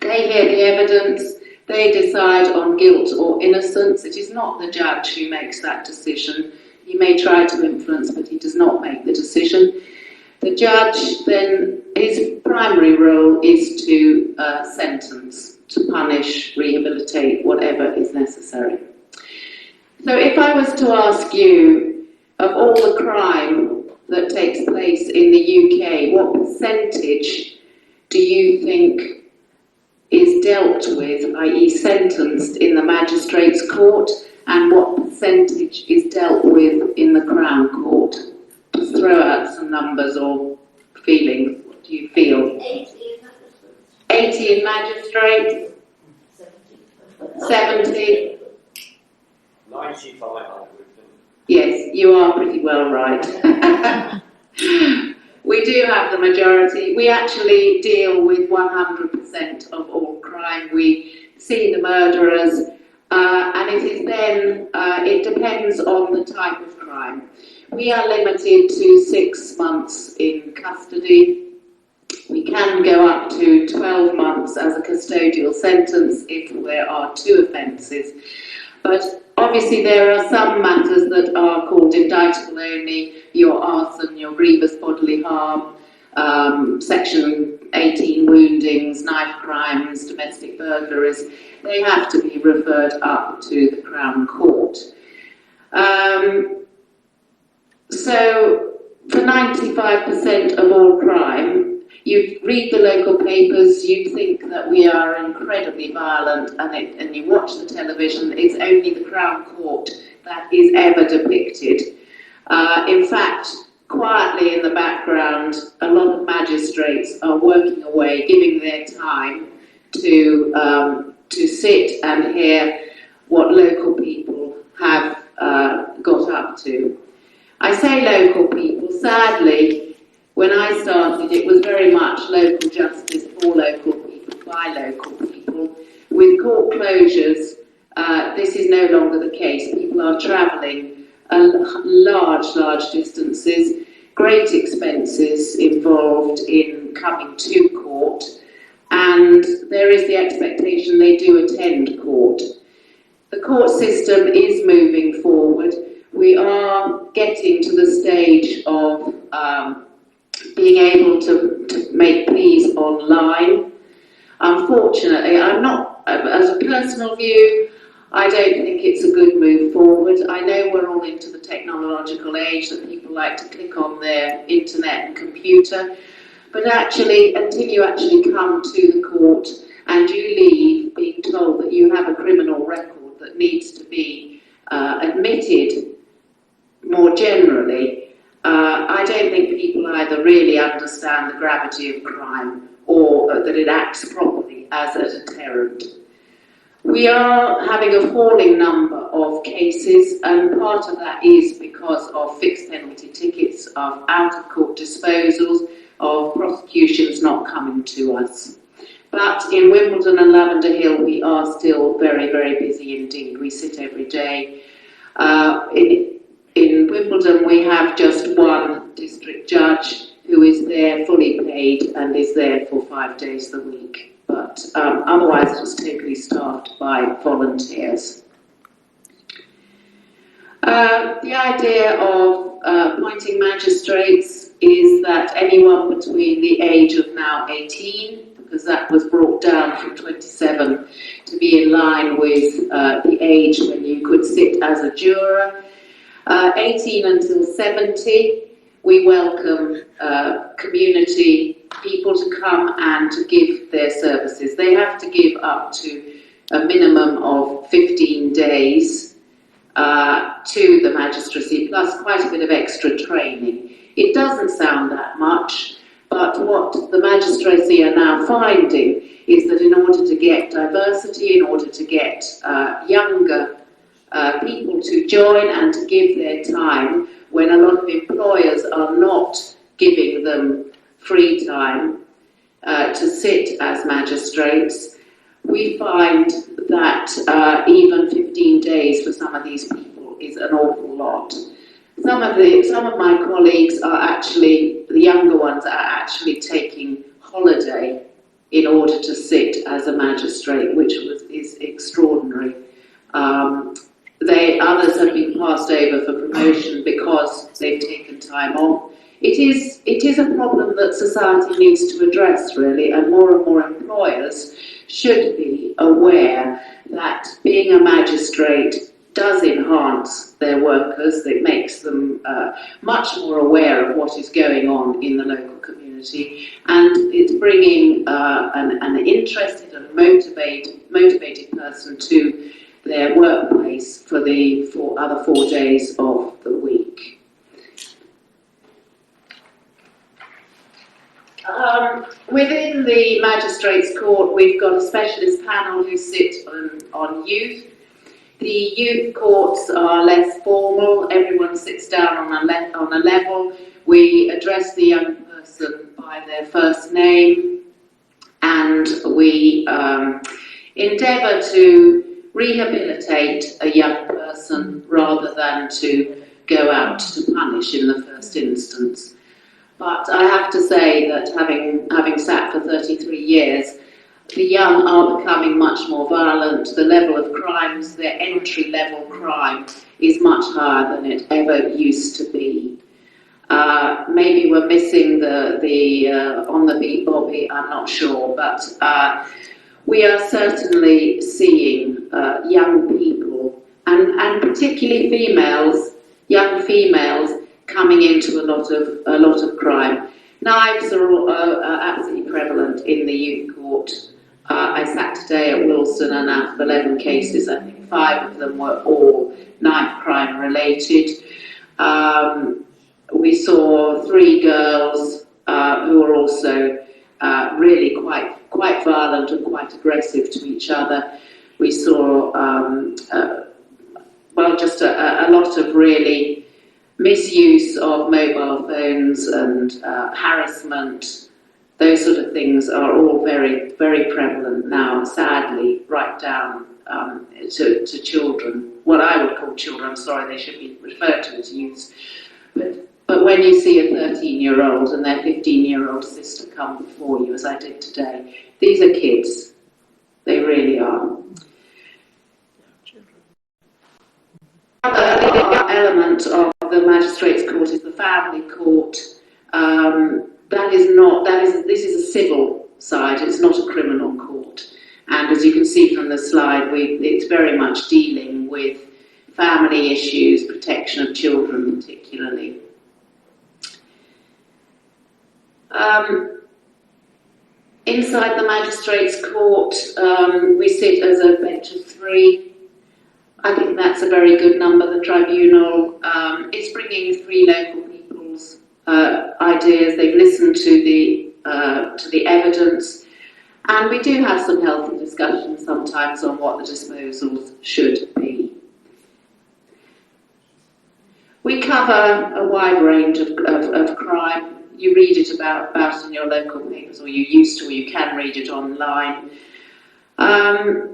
They hear the evidence. They decide on guilt or innocence. It is not the judge who makes that decision. He may try to influence, but he does not make the decision. The judge then, his primary role is to sentence, to punish, rehabilitate, whatever is necessary. So if I was to ask you, of all the crime that takes place in the UK, what percentage do you think is dealt with, i.e. sentenced in the Magistrates Court, and what percentage is dealt with in the Crown Court? Just throw out some numbers or feelings. What do you feel? 80 in magistrates? 70? 95. Yes, you are pretty well right. We do have the majority. We actually deal with 100% of all crime. We see the murderers, and it is then, it depends on the type of crime. We are limited to 6 months in custody. We can go up to 12 months as a custodial sentence if there are 2 offences. But obviously there are some matters that are called indictable only, your arson, your grievous bodily harm, section 18 woundings, knife crimes, domestic burglaries. They have to be referred up to the Crown Court. So for 95% of all crime, you read the local papers, you think that we are incredibly violent, and you watch the television, it's only the Crown Court that is ever depicted. In fact, quietly in the background, a lot of magistrates are working away, giving their time to sit and hear what local people have got up to. I say local people, sadly, when I started, it was very much local justice for local people, by local people. With court closures, this is no longer the case. People are travelling large distances, great expenses involved in coming to court, and there is the expectation they do attend court. The court system is moving forward. We are getting to the stage of being able to make pleas online. Unfortunately, I'm not, as a personal view, I don't think it's a good move forward. I know we're all into the technological age that people like to click on their internet and computer, but actually, until you actually come to the court and you leave being told that you have a criminal record that needs to be admitted more generally, I don't think people either really understand the gravity of crime or that it acts properly as a deterrent. We are having a falling number of cases, and part of that is because of fixed penalty tickets, of out-of-court disposals, of prosecutions not coming to us. But in Wimbledon and Lavender Hill, we are still very, very busy indeed. We sit every day. In Wimbledon, we have just one district judge who is there fully paid and is there for 5 days a week. But otherwise it was totally staffed by volunteers. The idea of appointing magistrates is that anyone between the age of now 18, because that was brought down from 27 to be in line with the age when you could sit as a juror, 18 until 70, we welcome community people to come and to give their services. They have to give up to a minimum of 15 days to the magistracy, plus quite a bit of extra training. It doesn't sound that much, but what the magistracy are now finding is that in order to get diversity, in order to get younger people to join and to give their time, when a lot of employers are not giving them free time to sit as magistrates, we find that even 15 days for some of these people is an awful lot. Some of my colleagues are actually, the younger ones are actually taking holiday in order to sit as a magistrate, which is extraordinary. Others have been passed over for promotion because they've taken time off. It is a problem that society needs to address, really, and more employers should be aware that being a magistrate does enhance their workers. It makes them much more aware of what is going on in the local community, and it's bringing an interested and motivated person to their workplace for the other 4 days of the week. Within the Magistrates Court, we've got a specialist panel who sit on youth. The youth courts are less formal. Everyone sits down on a level. We address the young person by their first name, and we endeavour to rehabilitate a young person rather than to go out to punish in the first instance. But I have to say that having sat for 33 years, the young are becoming much more violent. The level of crimes, their entry-level crime, is much higher than it ever used to be. Maybe we're missing the on the beat Bobby, I'm not sure, but we are certainly seeing young people, and particularly females, young females, coming into a lot of crime. Knives are absolutely prevalent in the youth court. I sat today at Wilson, and out of 11 cases, I think 5 of them were all knife crime related. We saw 3 girls who were also really quite violent and quite aggressive to each other. We saw just a lot of really misuse of mobile phones and harassment. Those sort of things are all very, very prevalent now, sadly, right down to children. What I would call children, I'm sorry, they should be referred to as youths. But when you see a 13-year-old and their 15-year-old sister come before you, as I did today, these are kids. They really are. Another element of the Magistrates Court is the family court. This is a civil side, it's not a criminal court. And as you can see from the slide, it's very much dealing with family issues, protection of children particularly. Inside the Magistrates Court, we sit as a bench of 3. I think that's a very good number. The tribunal is bringing 3 local people's ideas. They've listened to the evidence, and we do have some healthy discussions sometimes on what the disposals should be. We cover a wide range of crime. You read it about in your local papers, or you used to, or you can read it online. A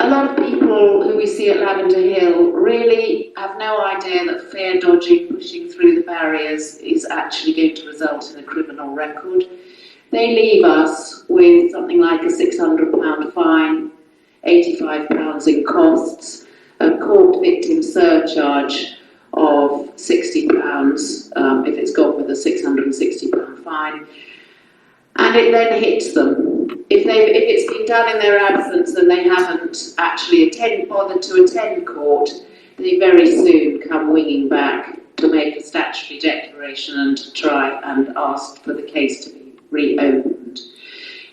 lot of people who we see at Lavender Hill really have no idea that fair dodging, pushing through the barriers, is actually going to result in a criminal record. They leave us with something like a £600 fine, £85 in costs, a court victim surcharge of £60 if it's gone with a £660 fine, and it then hits them. If it's been done in their absence and they haven't actually bothered to attend court, they very soon come winging back to make a statutory declaration and to try and ask for the case to be reopened.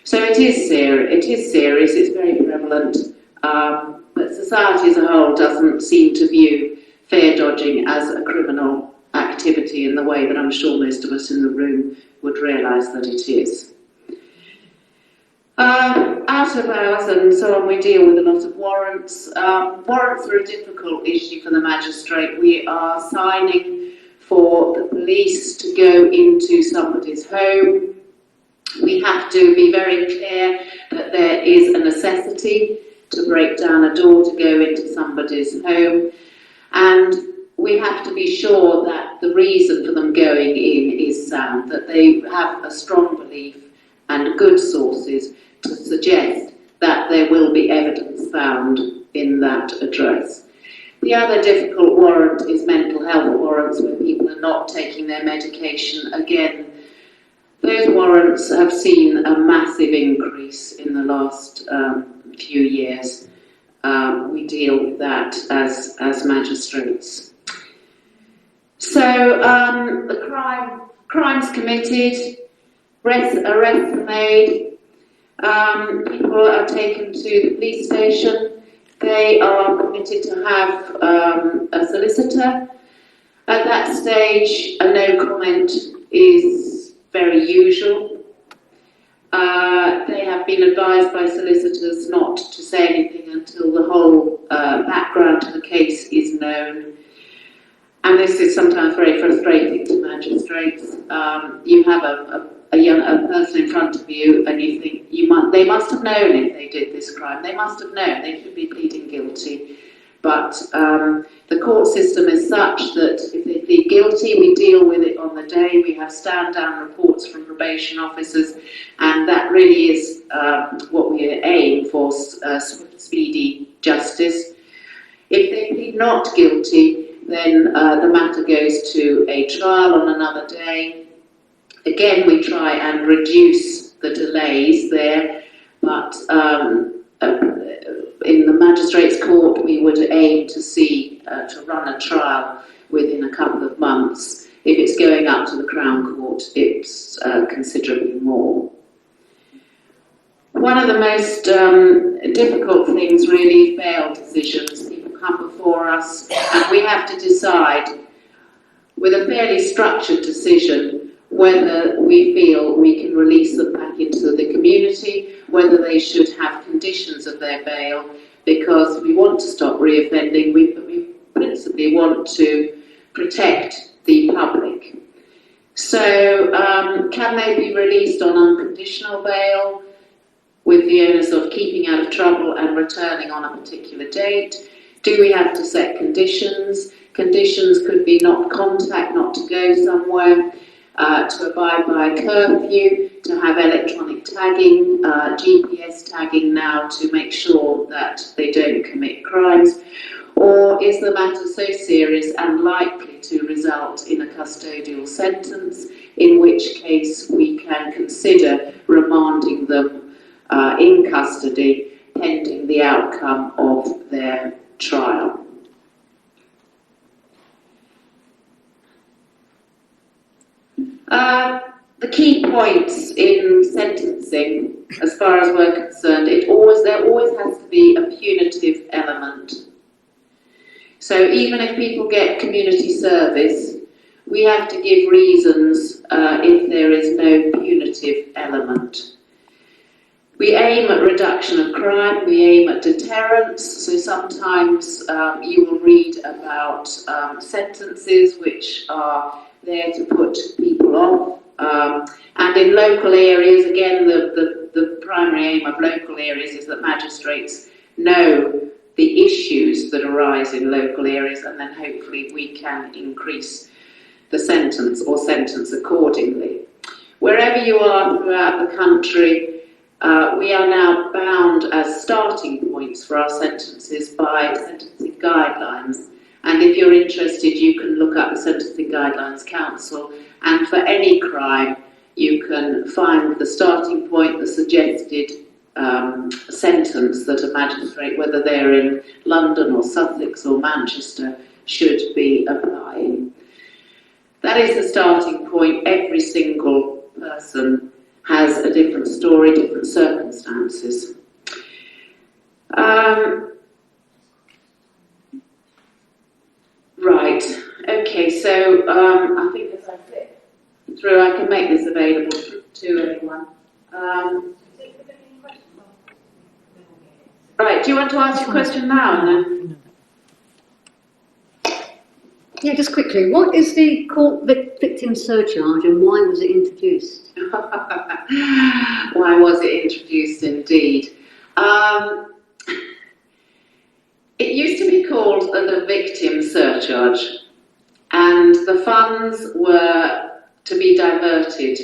So it is serious, it's very prevalent, but society as a whole doesn't seem to view fair dodging as a criminal activity in the way that I'm sure most of us in the room would realise that it is. Out of hours and so on, we deal with a lot of warrants. Warrants are a difficult issue for the magistrate. We are signing for the police to go into somebody's home. We have to be very clear that there is a necessity to break down a door to go into somebody's home, and we have to be sure that the reason for them going in is sound, that they have a strong belief and good sources to suggest that there will be evidence found in that address. The other difficult warrant is mental health warrants, where people are not taking their medication. Again, those warrants have seen a massive increase in the last few years. We deal with that as magistrates. So the crimes committed, arrests are made, people are taken to the police station. They are permitted to have a solicitor. At that stage, a no comment is very usual. They have been advised by solicitors not to say anything until the whole background to the case is known. And this is sometimes very frustrating to magistrates. You have a person in front of you, and you think they must have known if they did this crime. They must have known. They should be pleading guilty. But the court system is such that if they plead guilty, we deal with it on the day. We have stand-down reports from probation officers, and that really is what we aim for, speedy justice. If they plead not guilty, then the matter goes to a trial on another day. Again, we try and reduce the delays there, but in the Magistrates Court, we would aim to see to run a trial within a couple of months. If it's going up to the Crown Court, it's considerably more. One of the most difficult things, really, failed decisions. People come before us, and we have to decide, with a fairly structured decision, whether we feel we can release them back into the community, whether they should have conditions of their bail, because we want to stop reoffending, but we principally want to protect the public. So can they be released on unconditional bail with the onus of keeping out of trouble and returning on a particular date? Do we have to set conditions? Conditions could be not contact, not to go somewhere, to abide by a curfew, to have electronic tagging, GPS tagging now to make sure that they don't commit crimes? Or is the matter so serious and likely to result in a custodial sentence, in which case we can consider remanding them in custody pending the outcome of their trial. The key points in sentencing, as far as we're concerned, there always has to be a punitive element. So even if people get community service, we have to give reasons if there is no punitive element. We aim at reduction of crime, we aim at deterrence, so sometimes you will read about sentences which are there to put people off. And in local areas, again, the primary aim of local areas is that magistrates know the issues that arise in local areas, and then hopefully we can increase the sentence or sentence accordingly. Wherever you are throughout the country, we are now bound as starting points for our sentences by sentencing guidelines. And if you're interested, you can look up the Sentencing Guidelines Council, and for any crime, you can find the starting point, the suggested sentence that a magistrate, whether they're in London or Sussex or Manchester, should be applying. That is the starting point. Every single person has a different story, different circumstances. Right, okay, so I think as I flip through, I can make this available to everyone. Right, do you want to ask your question now? And then? Yeah, just quickly, what is the court victim surcharge and why was it introduced? Why was it introduced indeed? It used to be called the victim surcharge, and the funds were to be diverted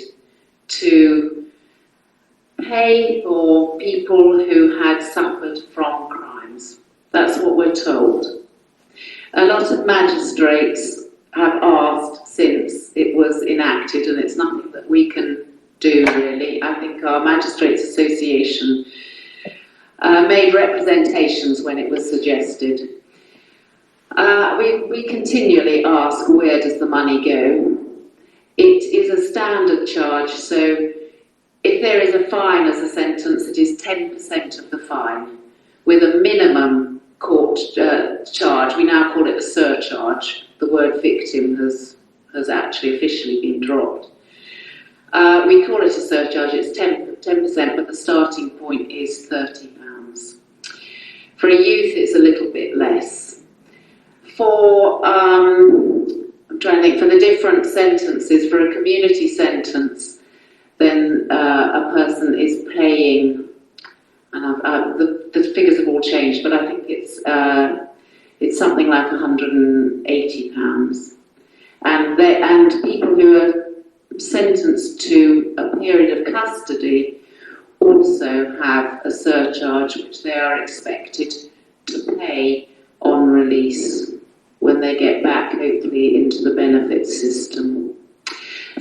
to pay for people who had suffered from crimes. That's what we're told. A lot of magistrates have asked since it was enacted, and it's nothing that we can do really. I think our Magistrates Association made representations when it was suggested. We continually ask, where does the money go? It is a standard charge, so if there is a fine as a sentence, it is 10% of the fine, with a minimum court charge. We now call it a surcharge. The word victim has actually officially been dropped. We call it a surcharge, it's 10%, but the starting point is £30. For a youth, it's a little bit less. For, I'm trying to think, for the different sentences, for a community sentence, then a person is paying, and the figures have all changed, but I think it's something like £180. And people who are sentenced to a period of custody also have a surcharge which they are expected to pay on release when they get back, hopefully, into the benefits system.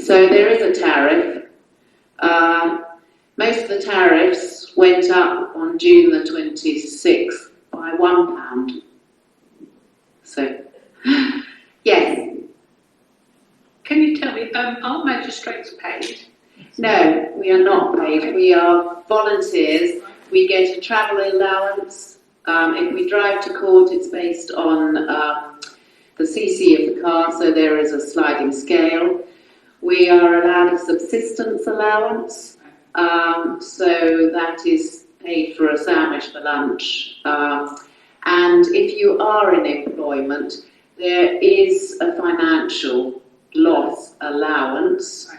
So there is a tariff. Most of the tariffs went up on June the 26th by £1. So, yes. Can you tell me, are magistrates paid? No, we are not paid. We are volunteers. We get a travel allowance. If we drive to court, it's based on the CC of the car, so there is a sliding scale. We are allowed a subsistence allowance, so that is paid for a sandwich for lunch. And if you are in employment, there is a financial loss allowance,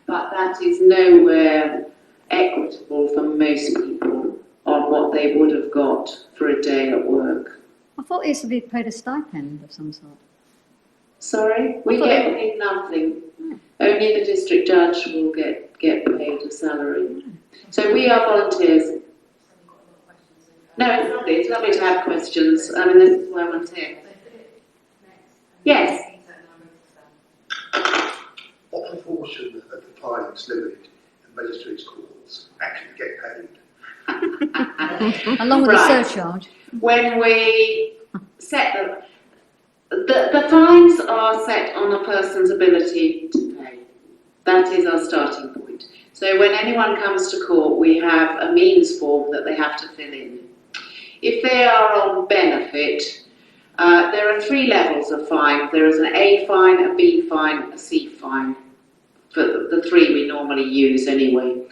but that is nowhere equitable for most people on what they would have got for a day at work. I thought it used to be paid a stipend of some sort. Sorry? We get paid nothing. Only the district judge will get paid a salary. So we are volunteers. No, it's lovely. It's lovely to have questions. I mean, this is why I volunteer. Yes? What proportion of the fines levied in magistrates' courts actually get paid? Along with Right. the surcharge. When we set the fines are set on a person's ability to pay. That is our starting point. So when anyone comes to court, we have a means form that they have to fill in. If they are on benefit, there are 3 levels of fine. There is an A fine, a B fine, a C fine. For the 3 we normally use anyway.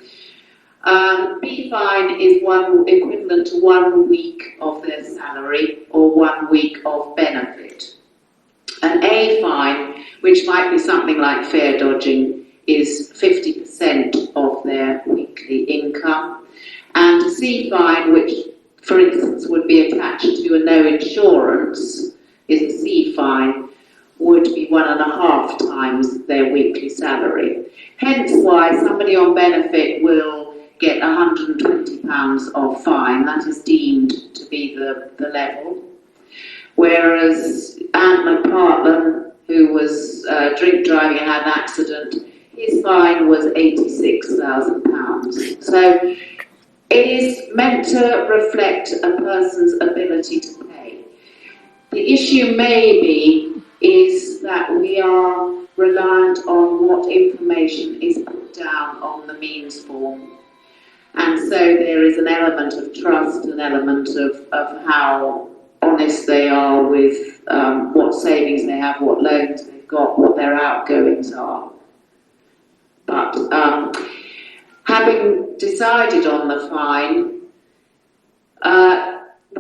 B fine is equivalent to 1 week of their salary or 1 week of benefit. An A fine, which might be something like fare dodging, is 50% of their weekly income. And a C fine, which for instance would be attached to a no insurance, is a C fine, would be 1.5 times their weekly salary. Hence why somebody on benefit will get £120 of fine. That is deemed to be the level. Whereas Ant McPartland, who was drink driving and had an accident, his fine was £86,000. So it is meant to reflect a person's ability to pay. The issue maybe is that we are reliant on what information is put down on the means form. And so there is an element of trust, an element of how honest they are with what savings they have, what loans they've got, what their outgoings are. But having decided on the fine,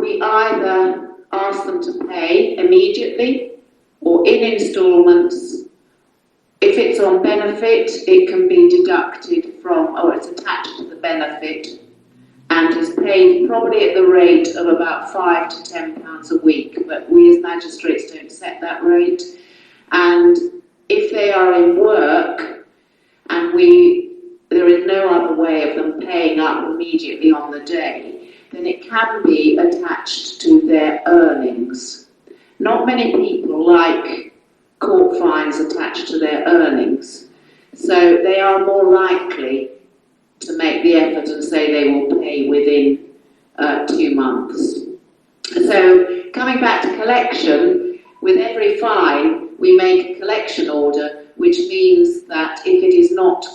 we either ask them to pay immediately or in instalments. If it's on benefit, it can be deducted from, or it's attached to the benefit and is paid probably at the rate of about £5 to £10 a week, but we as magistrates don't set that rate. And if they are in work and there is no other way of them paying up immediately on the day, then it can be attached to their earnings. Not many people like court fines attached to their earnings, so they are more likely to make the effort and say they will pay within 2 months. So coming back to collection, with every fine we make a collection order, which means that if it is not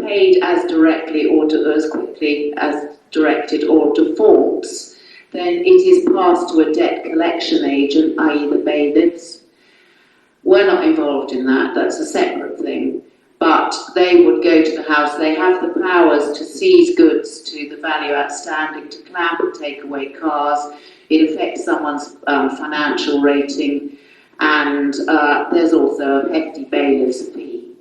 paid as directly or as quickly as directed or defaults, then it is passed to a debt collection agent, i.e. the bailiffs. We're not involved in that, that's a separate thing. But they would go to the house, they have the powers to seize goods to the value outstanding, to clamp and take away cars. It affects someone's financial rating, and there's also a hefty bailiff's fee.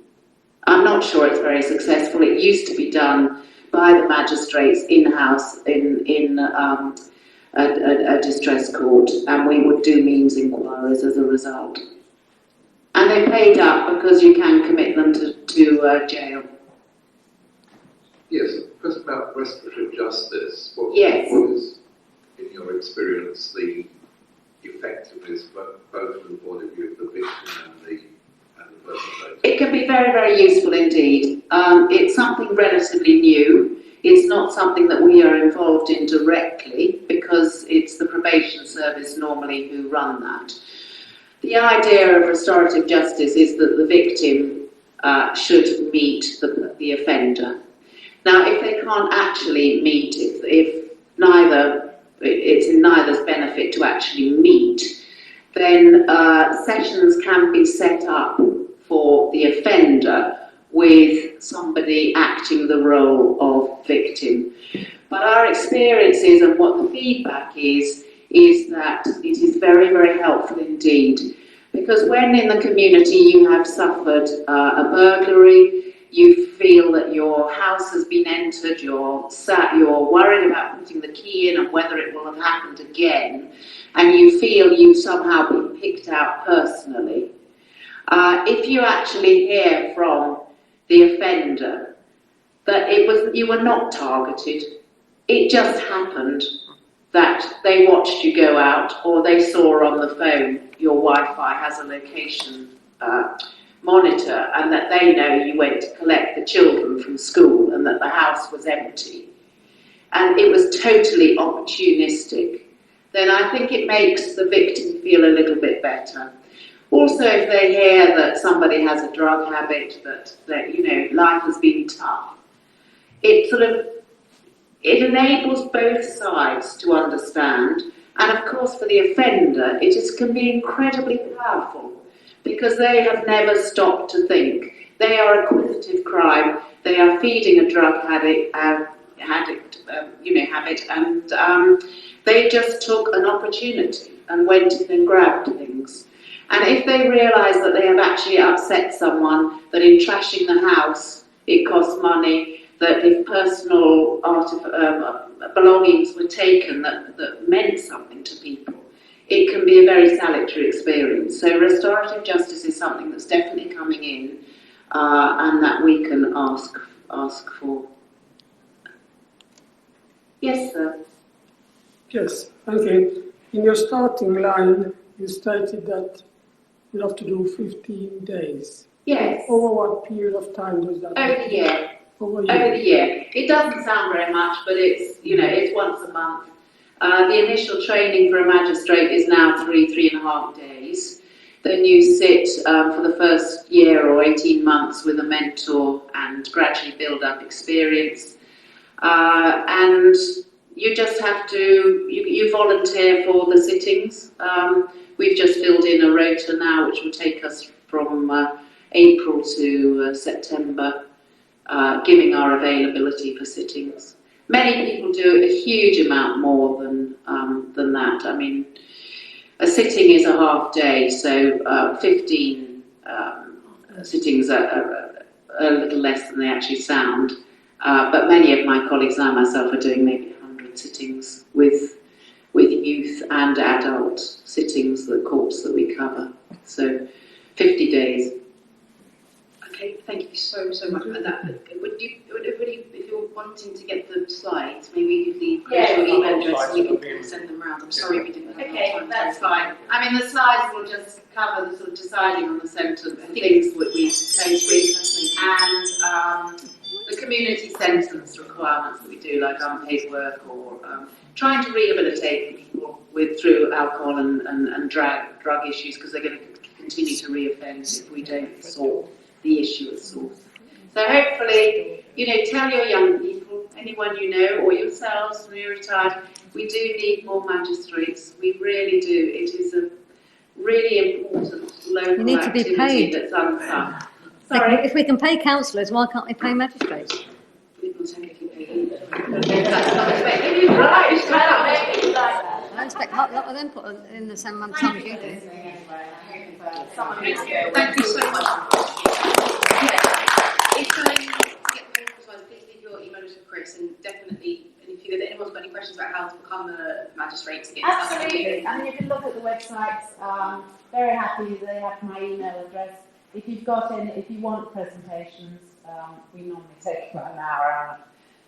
I'm not sure it's very successful. It used to be done by the magistrates in-house in a distress court, and we would do means inquiries as a result. And they paid up because you can commit them to jail. Yes, first about restorative justice. What is, in your experience, the effectiveness both from the point of view of the victim and the perpetrator? It can be very, very useful indeed. It's something relatively new. It's not something that we are involved in directly because it's the probation service normally who run that. The idea of restorative justice is that the victim should meet the offender. Now, if they can't actually meet, if it's in neither's benefit to actually meet, then sessions can be set up for the offender with somebody acting the role of victim. But our experience is, and what the feedback is that it is very, very helpful indeed. Because when in the community you have suffered a burglary, you feel that your house has been entered, you're worried about putting the key in and whether it will have happened again, and you feel you've somehow been picked out personally. If you actually hear from the offender that you were not targeted, it just happened that they watched you go out, or they saw on the phone your Wi-Fi has a location monitor, and that they know you went to collect the children from school and that the house was empty. and it was totally opportunistic, then I think it makes the victim feel a little bit better. Also, if they hear that somebody has a drug habit, that you know, life has been tough, it enables both sides to understand. And of course, for the offender, can be incredibly powerful, because they have never stopped to think. They are acquisitive crime. They are feeding a drug habit, and they just took an opportunity and went in and grabbed things. And if they realise that they have actually upset someone, that in trashing the house it costs money, that if personal belongings were taken that meant something to people, it can be a very salutary experience. So restorative justice is something that's definitely coming in, and that we can ask for. Yes, sir. Yes, thank you. In your starting line, you stated that you have to do 15 days. Yes. Over what period of time does that? Over the year. Over the year. It doesn't sound very much, but it's once a month. The initial training for a magistrate is now 3.5 days. Then you sit for the first year or 18 months with a mentor and gradually build up experience. And you just have to, you volunteer for the sittings. We've just filled in a rota now, which will take us from April to September, giving our availability for sittings. Many people do a huge amount more than that. I mean, a sitting is a half day, so 15 sittings are a little less than they actually sound. But many of my colleagues and I myself are doing maybe 100 sittings with youth and adult sittings, the courts that we cover. So 50 days. Okay, thank you so much for that. Would everybody, if you're wanting to get the slides, maybe you could leave your email address and we can send them around. I'm sorry we didn't have enough time. That's fine. I mean, the slides will just cover the sort of deciding on the sentence and things that we coach with, and the community sentence requirements that we do, like unpaid work, or trying to rehabilitate people through alcohol and drug issues, because they're going to continue to reoffend if we don't solve the issue at source. So hopefully, tell your young people, anyone you know, or yourselves when you're retired, we do need more magistrates. We really do. It is a really important local activity that's unsung. Sorry? If we can pay councillors, why can't we pay magistrates? I expect a lot of them put in the same amount of time as you do. Thank you so much. If you get the slides, please leave your email address with Chris, and definitely, and if anyone's got any questions about how to become a magistrate, to get absolutely. I mean, you can look at the websites. Very happy they have my email address. If you've got any, if you want presentations, we normally take about an hour and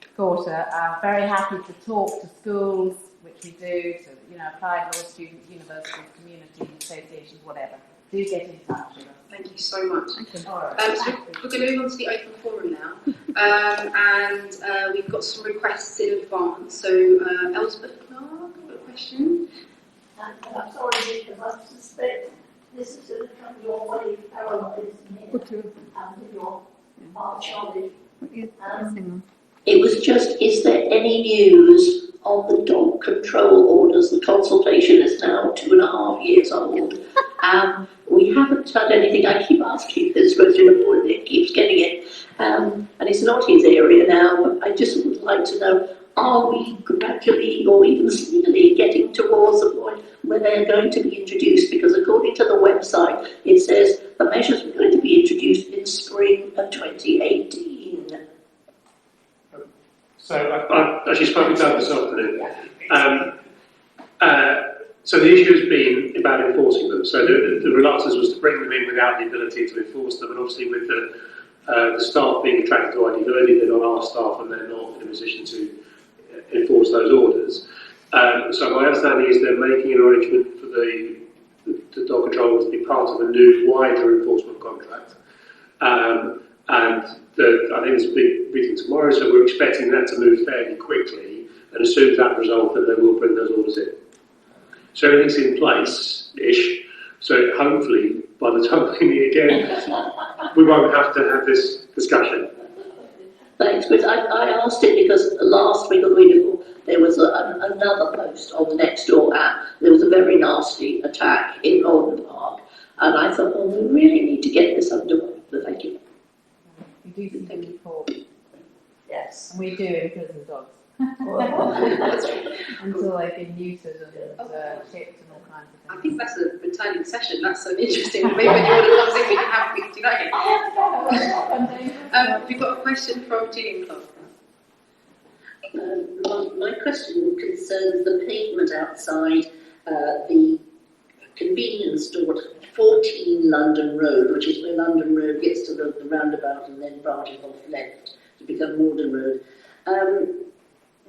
a quarter. Very happy to talk to schools, which we do, to applied law students, universities, community associations, whatever. Do get in touch with us. Thank you so much. All right. So we're going to move on to the open forum now, and we've got some requests in advance. So Elspeth Clark, got a question. I'm sorry, because I suspect this is going to come your way, paralysed and your childish. It was just, is there any news on the dog control orders? The consultation is now 2.5 years old. We haven't done anything. I keep asking this question, and Nick keeps getting it. And it's not his area now, but I just would like to know, are we gradually or even speedily getting towards the point where they're going to be introduced? Because according to the website, it says the measures are going to be introduced in spring of 2018. So I've actually spoken to that this afternoon. So the issue has been about enforcing them. So the reluctance was to bring them in without the ability to enforce them, and obviously with the staff being attracted to ID early, they're not our staff and they're not in a position to enforce those orders. So my understanding is they're making an arrangement for the dog control to be part of a new wider enforcement contract. And I think there's a big meeting tomorrow, so we're expecting that to move fairly quickly. and as soon as that resolved, then they will bring those orders in. So everything's in place-ish, so hopefully by the time we meet again, we won't have to have this discussion. Thanks, Chris. I asked it because last week or the week before, there was another post on the Nextdoor app. There was a very nasty attack in Morden Park, and I thought, well, we really need to get this underway. So thank you. We do think report. Yes. And we do imprison dogs. Until they've been neutered and chipped and all kinds of things. I think that's a returning session. That's so interesting. Maybe when the order comes in, we can do that again. We've got a question from Gillian Clark. My question concerns the pavement outside the convenience store at 14 London Road, which is where London Road gets to the roundabout and then branches off left to become Morden Road.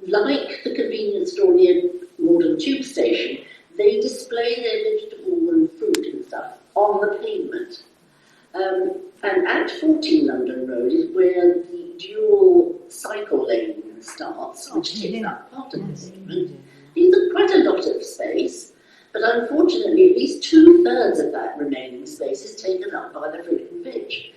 Like the convenience store near Morden Tube Station, they display their vegetable and fruit and stuff on the pavement. And at 14 London Road is where the dual cycle lane starts, which takes up part of the pavement. These are quite a lot of space, but unfortunately at least 2/3 of that remaining space is taken up by the fruit and veg.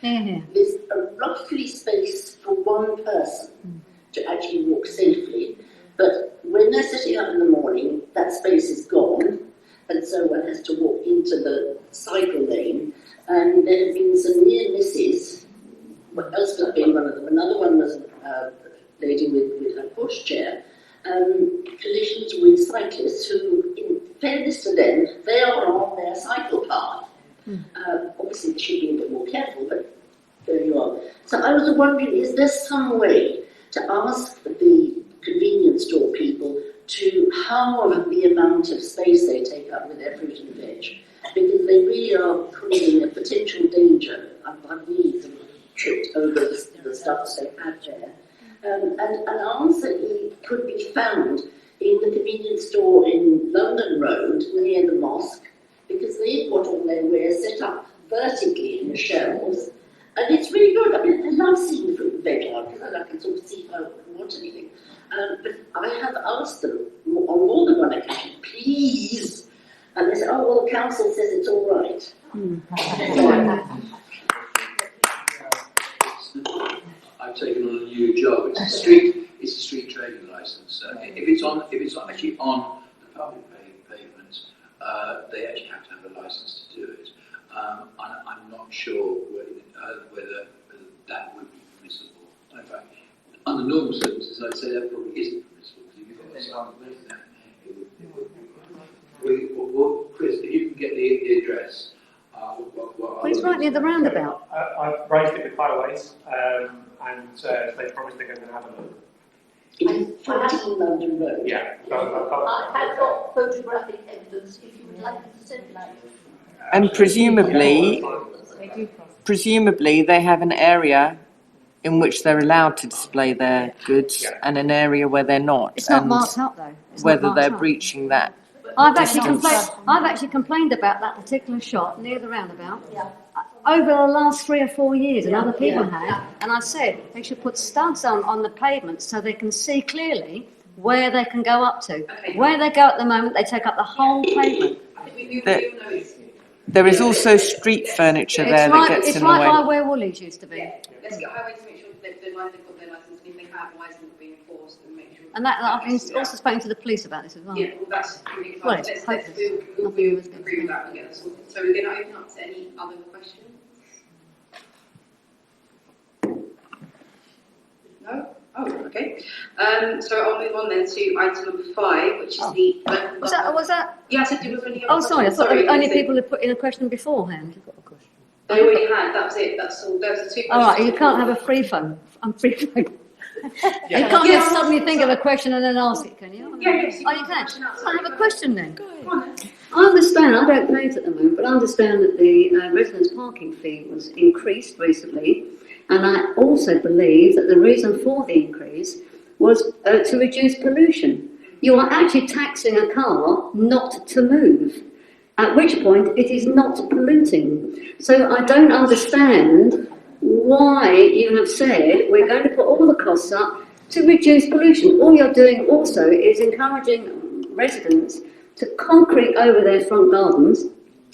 There's a roughly space for one person to actually walk safely, but when they're sitting up in the morning, that space is gone, and so one has to walk into the cycle lane, and there have been some near misses. What else was being one of them? Another one was a lady with her pushchair, collisions with cyclists who, in fairness to them, they are on their cycle path. Obviously, they should be a bit more careful, but there you are. So I was wondering, is there some way to ask the convenience store people to halve the amount of space they take up with their fruit and veg, because they really are causing a potential danger. I believe them tripped over the stuff they had there. And an answer could be found in the convenience store in London Road near the mosque, because they've got all their wares set up vertically in the shelves. And it's really good. I mean, I love seeing the fruit and veg out because I can sort of see if I want anything. But I have asked them on more than one occasion, please. And they say, oh, well, the council says it's all right. I've taken on a new job. It's a street trading license. If it's actually on the public pavements, they actually have to have a license to do it. I'm not sure whether that would be permissible. In fact, under normal circumstances, I'd say that probably isn't permissible, because if you've got a sample of that, Chris, if you can get the address. Well, it's right near the roundabout. I've raised it with highways, and they promised they're going to have a look. It's 14 London Road. Yeah. I have got photographic evidence if you would like me to send it to you. And presumably they have an area in which they're allowed to display their goods and an area where they're not. It's not marked up though. Whether they're breaching that. I've actually complained about that particular shop near the roundabout over the last 3 or 4 years, and other people have. And I said they should put studs on the pavement so they can see clearly where they can go up to. Where they go at the moment, they take up the whole pavement. There is also street furniture there that gets in the way. It's right by where Woolies used to be. Let's get highways to make sure that they've got their licence, and if they have, why isn't it being enforced, and make sure. And I've been also spoken to the police about this as well. Yeah, well, that's really fine. Well, it's We'll agree with that and get that sorted. So we're going to open up to any other questions? No? Oh, okay. So I'll move on then to item number 5, which is the... Was that? Yeah, I said there was only... Oh, sorry, I thought only people had put in a question beforehand. They already had, that was it, that's all. There was 2 questions. All right, you can't have a free phone. I'm free phone. You can't just suddenly think of a question and then ask it, can you? Yes. Oh, you can. I have a question then. I understand, I don't pay it at the moment, but I understand that the residence parking fee was increased recently, and I also believe that the reason for the increase was to reduce pollution. You are actually taxing a car not to move, at which point it is not polluting. So I don't understand why you have said we're going to put all the costs up to reduce pollution. All you're doing also is encouraging residents to concrete over their front gardens,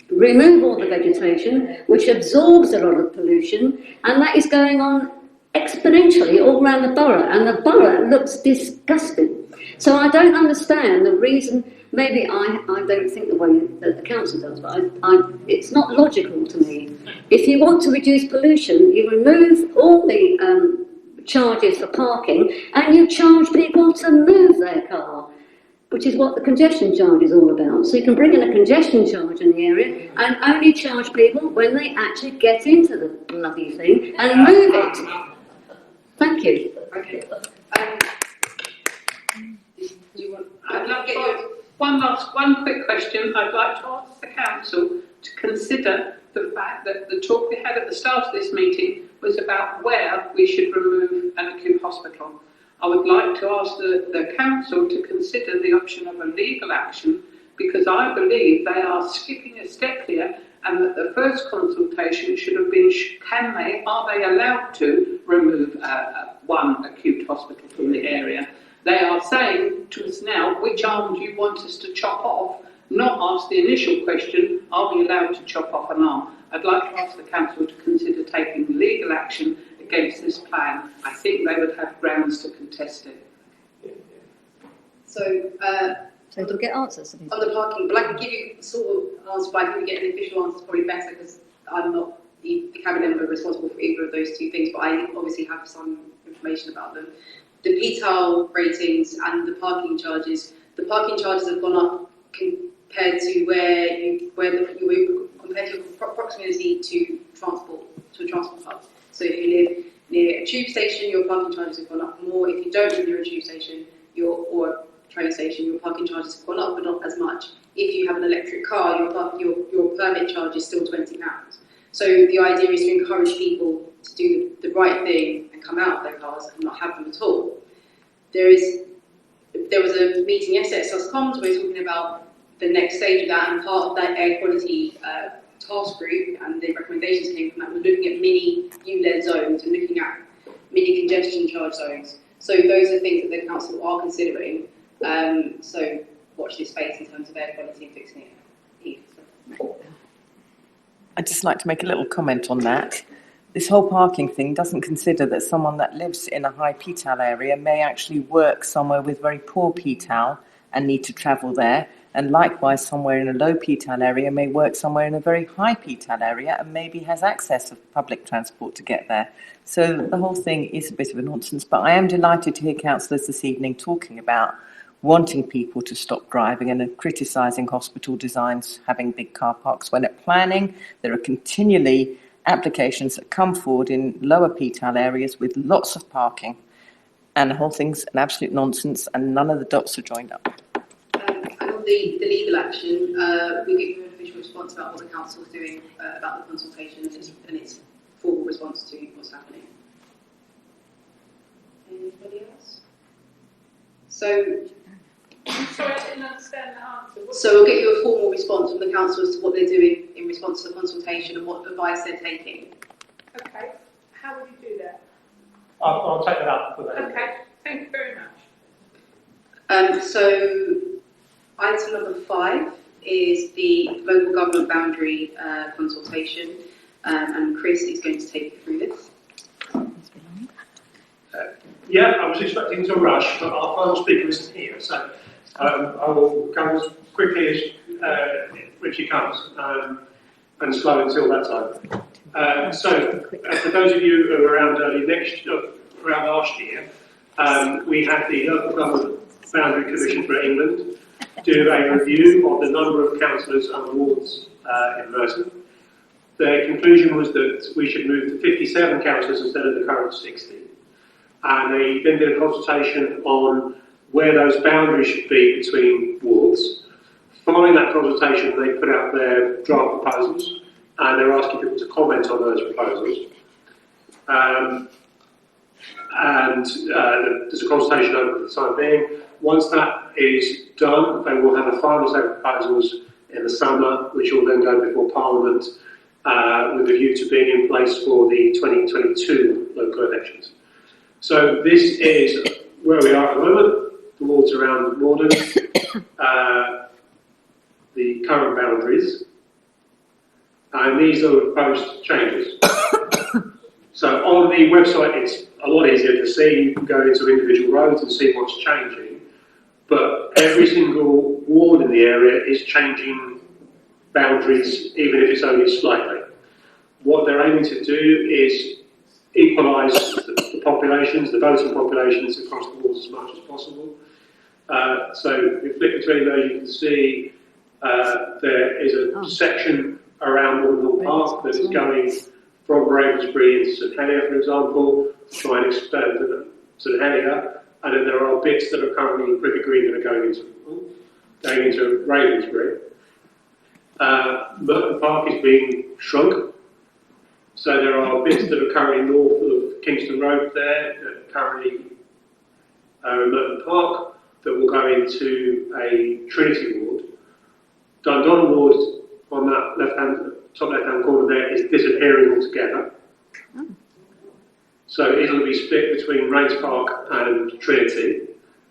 remove all the vegetation, which absorbs a lot of pollution, and that is going on exponentially all around the borough, and the borough looks disgusting. So I don't understand the reason. Maybe I don't think the way that the council does, but it's not logical to me. If you want to reduce pollution, you remove all the charges for parking, and you charge people to move their car, which is what the congestion charge is all about. So you can bring in a congestion charge in the area and only charge people when they actually get into the bloody thing and move it. Thank you. Okay. I'd love to get you one quick question. I'd like to ask the council to consider the fact that the talk we had at the start of this meeting was about where we should remove an acute hospital. I would like to ask the council to consider the option of a legal action, because I believe they are skipping a step here, and that the first consultation should have been, are they allowed to remove one acute hospital from the area? They are saying to us now, which arm do you want us to chop off? Not ask the initial question, are we allowed to chop off an arm? I'd like to ask the council to consider taking legal action against this plan. I think they would have grounds to contest it. So to get answers. On the parking, but I can give you sort of answer, but I think we get an official answer is probably better, because I'm not the cabinet member responsible for either of those two things, but I obviously have some information about them. The PTAL ratings and the parking charges have gone up compared to compared to your proximity to a transport hub. So if you live near a tube station, your parking charges have gone up more. If you don't live near a tube station or a train station, your parking charges have gone up, but not as much. If you have an electric car, your permit charge is still £20. So the idea is to encourage people to do the right thing and come out of their cars and not have them at all. There was a meeting yesterday at Suscoms where we were talking about the next stage of that, and part of that air quality task group and the recommendations came from that was looking at mini ULEZ zones and looking at mini congestion charge zones. So those are things that the council are considering. So watch this space in terms of air quality and fixing it. I'd just like to make a little comment on that. This whole parking thing doesn't consider that someone that lives in a high PTAL area may actually work somewhere with very poor PTAL and need to travel there, and likewise somewhere in a low PTAL area may work somewhere in a very high PTAL area and maybe has access of public transport to get there. So the whole thing is a bit of a nonsense, but I am delighted to hear councillors this evening talking about wanting people to stop driving and criticising hospital designs having big car parks, when at planning there are continually applications that come forward in lower PTAL areas with lots of parking, and the whole thing's an absolute nonsense and none of the dots are joined up. And on the legal action, we give you an official response about what the council is doing about the consultation and its formal response to what's happening. Anybody else? So Sorry, I didn't understand the answer. So we'll get you a formal response from the council as to what they're doing in response to the consultation and what advice they're taking. Okay, how will you do that? I'll take that up with that. Okay, thank you very much. So item number 5 is the local government boundary consultation, and Chris is going to take you through this. Yeah, I was expecting to rush, but our final speaker isn't here, so I will go as quickly as Richie comes, and slow until that time. So, for those of you who were around around last year, we had the Local Government Boundary Commission for England do a review of the number of councillors and wards in Merton. Their conclusion was that we should move to 57 councillors instead of the current 60. And they then did a consultation on where those boundaries should be between wards. Following that consultation, they put out their draft proposals, and they're asking people to comment on those proposals. There's a consultation open for the time being. Once that is done, they will have a final set of proposals in the summer, which will then go before Parliament with a view to being in place for the 2022 local elections. So this is where we are at the moment, the wards around Morden, the current boundaries, and these are the proposed changes. So on the website it's a lot easier to see, you can go into individual roads and see what's changing, but every single ward in the area is changing boundaries, even if it's only slightly. What they're aiming to do is equalise the populations, the voting populations across the wards as much as possible. So if you flick between those, you can see there is a section around Morden Park that is going from Ravensbury into St Helier, for example, to try and expand to St Helier, and then there are bits that are currently in Cricket Green that are going into Ravensbury. Merton Park is being shrunk, so there are bits that are currently north of Kingston Road there, that currently are in Merton Park, that will go into a Trinity ward. Dundon ward on that top left-hand corner there is disappearing altogether. So it'll be split between Rains Park and Trinity.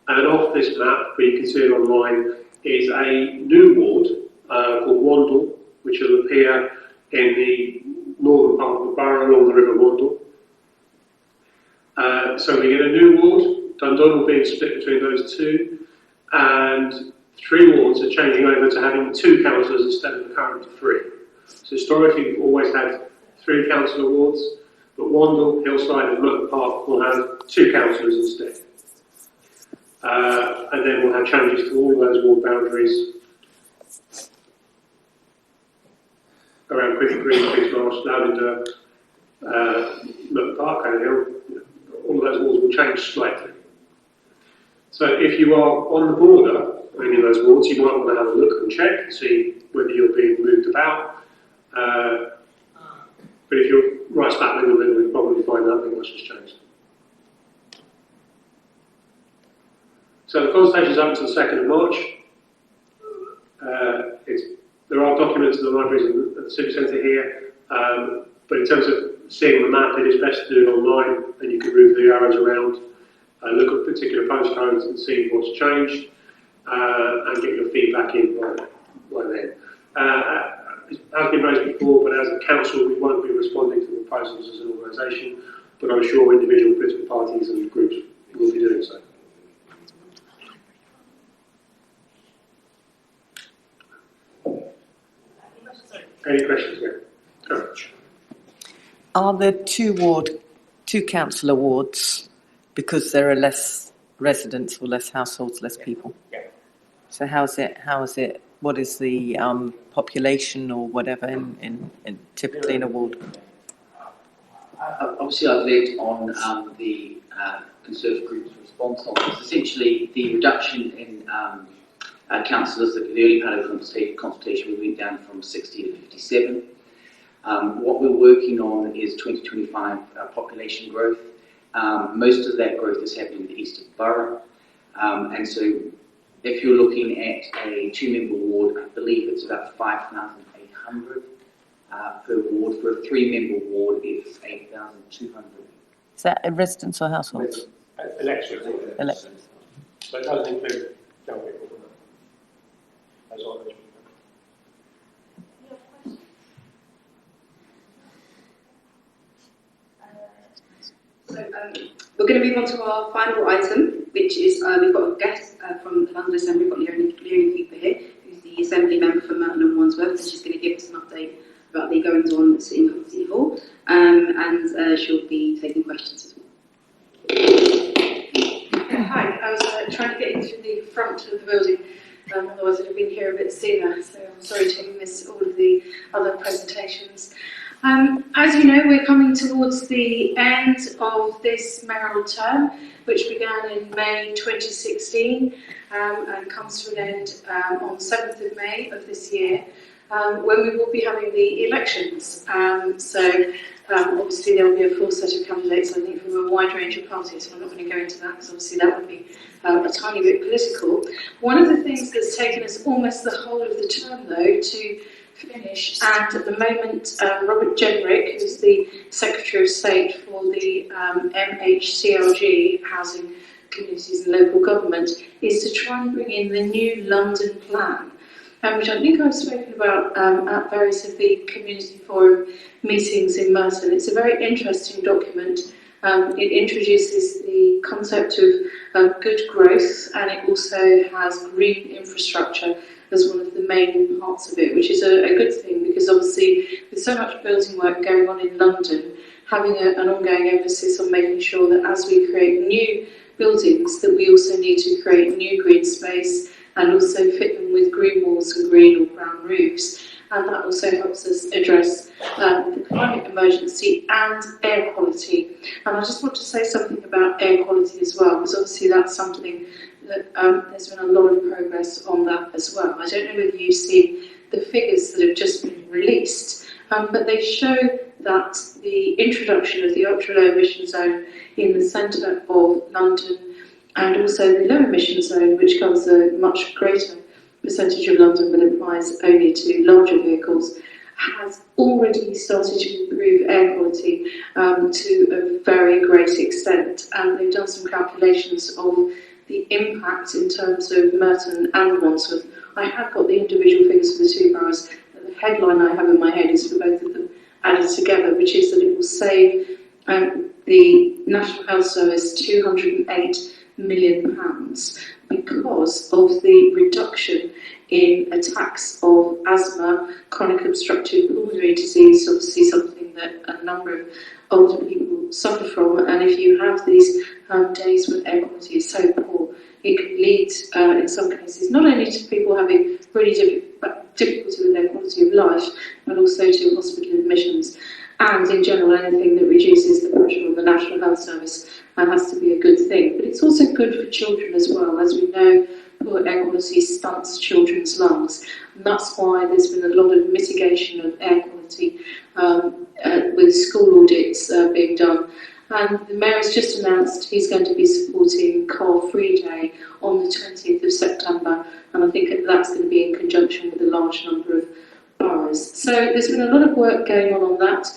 And then off this map, where you can see it online, is a new ward called Wandle, which will appear in the northern part of the borough along the River Wandle. So we get a new ward. Dundon will be split between those two, and 3 wards are changing over to having 2 councillors instead of the current 3. So historically we've always had 3 councillor wards, but Wandle, Hillside and Merton Park will have 2 councillors instead. And then we'll have changes to all of those ward boundaries around Cricket Green, Kings Marsh, Lavender, Merton Park, Hale Hill. All of those wards will change slightly. So if you are on the border of any of those wards, you might want to have a look and check and see whether you're being moved about. But if you're right smack in the middle, you'll probably find nothing much has changed. So the consultation is up until the 2nd of March. There are documents in the libraries and at the Civic Centre here, but in terms of seeing the map, it is best to do it online, and you can move the arrows around, look at particular postcodes and see what's changed, and get your feedback in by then. It has been raised before, but as a council we won't be responding to proposals as an organisation, but I'm sure individual political parties and groups will be doing so. Any questions here? Courage. Are there 2 councillor wards because there are less residents or less households, less people? Yeah. So how is it, what is the population or whatever in typically in a ward? Obviously I've led on the Conservative group's response on this. Essentially the reduction in councillors at the early part of the consultation, we went down from 60 to 57. What we're working on is 2025 population growth. Most of that growth is happening in the east of the borough. And so if you're looking at a 2-member ward, I believe it's about 5,800 per ward. For a 3-member ward, it's 8,200. Is that residents or households? Elections. Elections. So it doesn't include young people. As always. So we're going to move on to our final item, which is we've got a guest from the London Assembly. We've got Leonie here, who's the Assembly member for Merton and Wandsworth, and she's going to give us an update about the goings on at City Hall, and she'll be taking questions as well. Hi, I was trying to get into the front of the building, otherwise I'd have been here a bit sooner, so I'm sorry to miss all of the other presentations. As you know, we're coming towards the end of this mayoral term, which began in May 2016 and comes to an end on 7th of May of this year, when we will be having the elections. Obviously there will be a full set of candidates, I think, from a wide range of parties, so I'm not going to go into that because obviously that would be a tiny bit political. One of the things that's taken us almost the whole of the term, though, to finish, and at the moment Robert Jenrick, who's the Secretary of State for the MHCLG Housing communities and local government is to try and bring in the new London plan, which I think I've spoken about at various of the community forum meetings in Merton. It's a very interesting document. It introduces the concept of good growth, and it also has green infrastructure as one of the main parts of it, which is a good thing, because obviously with so much building work going on in London, having an ongoing emphasis on making sure that as we create new buildings, that we also need to create new green space and also fit them with green walls and green or brown roofs. And that also helps us address the climate emergency and air quality. And I just want to say something about air quality as well, because obviously that's something that there's been a lot of progress on that as well. I don't know whether you've seen the figures that have just been released, but they show that the introduction of the ultra-low emission zone in the centre of London, and also the low emission zone, which covers a much greater percentage of London but applies only to larger vehicles, has already started to improve air quality to a very great extent. And they've done some calculations of the impact in terms of Merton and Wandsworth. I have got the individual figures for the two boroughs. The headline I have in my head is for both of them added together, which is that it will save the National Health Service £208 million because of the reduction in attacks of asthma, chronic obstructive pulmonary disease, obviously something that a number of older people suffer from. And if you have these days when air quality is so poor, it can lead, in some cases, not only to people having really difficulty with their quality of life, but also to hospital admissions. And in general, anything that reduces the pressure on the National Health Service has to be a good thing. But it's also good for children as well. As we know, poor air quality stunts children's lungs. And that's why there's been a lot of mitigation of air quality with school audits being done. And the Mayor has just announced he's going to be supporting Car Free Day on the 20th of September. And I think that's going to be in conjunction with a large number of boroughs. So there's been a lot of work going on that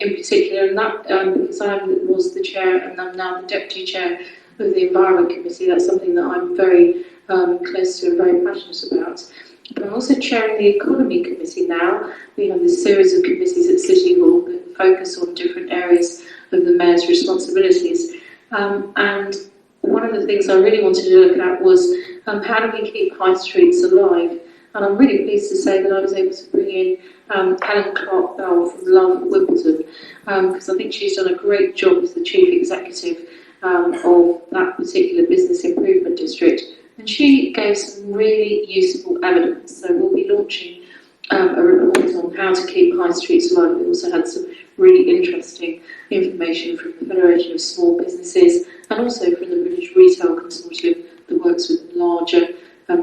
in particular, and that because I was the chair and I'm now the deputy chair of the Environment Committee, that's something that I'm very close to and very passionate about. But I'm also chairing the Economy Committee now. We have this series of committees at City Hall that focus on different areas of the Mayor's responsibilities. And one of the things I really wanted to look at was how do we keep high streets alive? And I'm really pleased to say that I was able to bring in Helen Clark-Bell from Love Wimbledon, because I think she's done a great job as the Chief Executive of that particular business improvement district. And she gave some really useful evidence. So we'll be launching a report on how to keep high streets alive. We also had some really interesting information from the Federation of Small Businesses and also from the British Retail Consortium that works with larger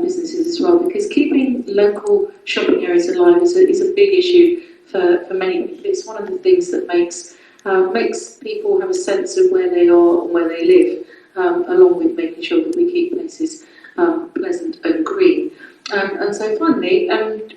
businesses as well, because keeping local shopping areas alive is a big issue for many people. It's one of the things that makes people have a sense of where they are and where they live, along with making sure that we keep places pleasant and green. And so finally,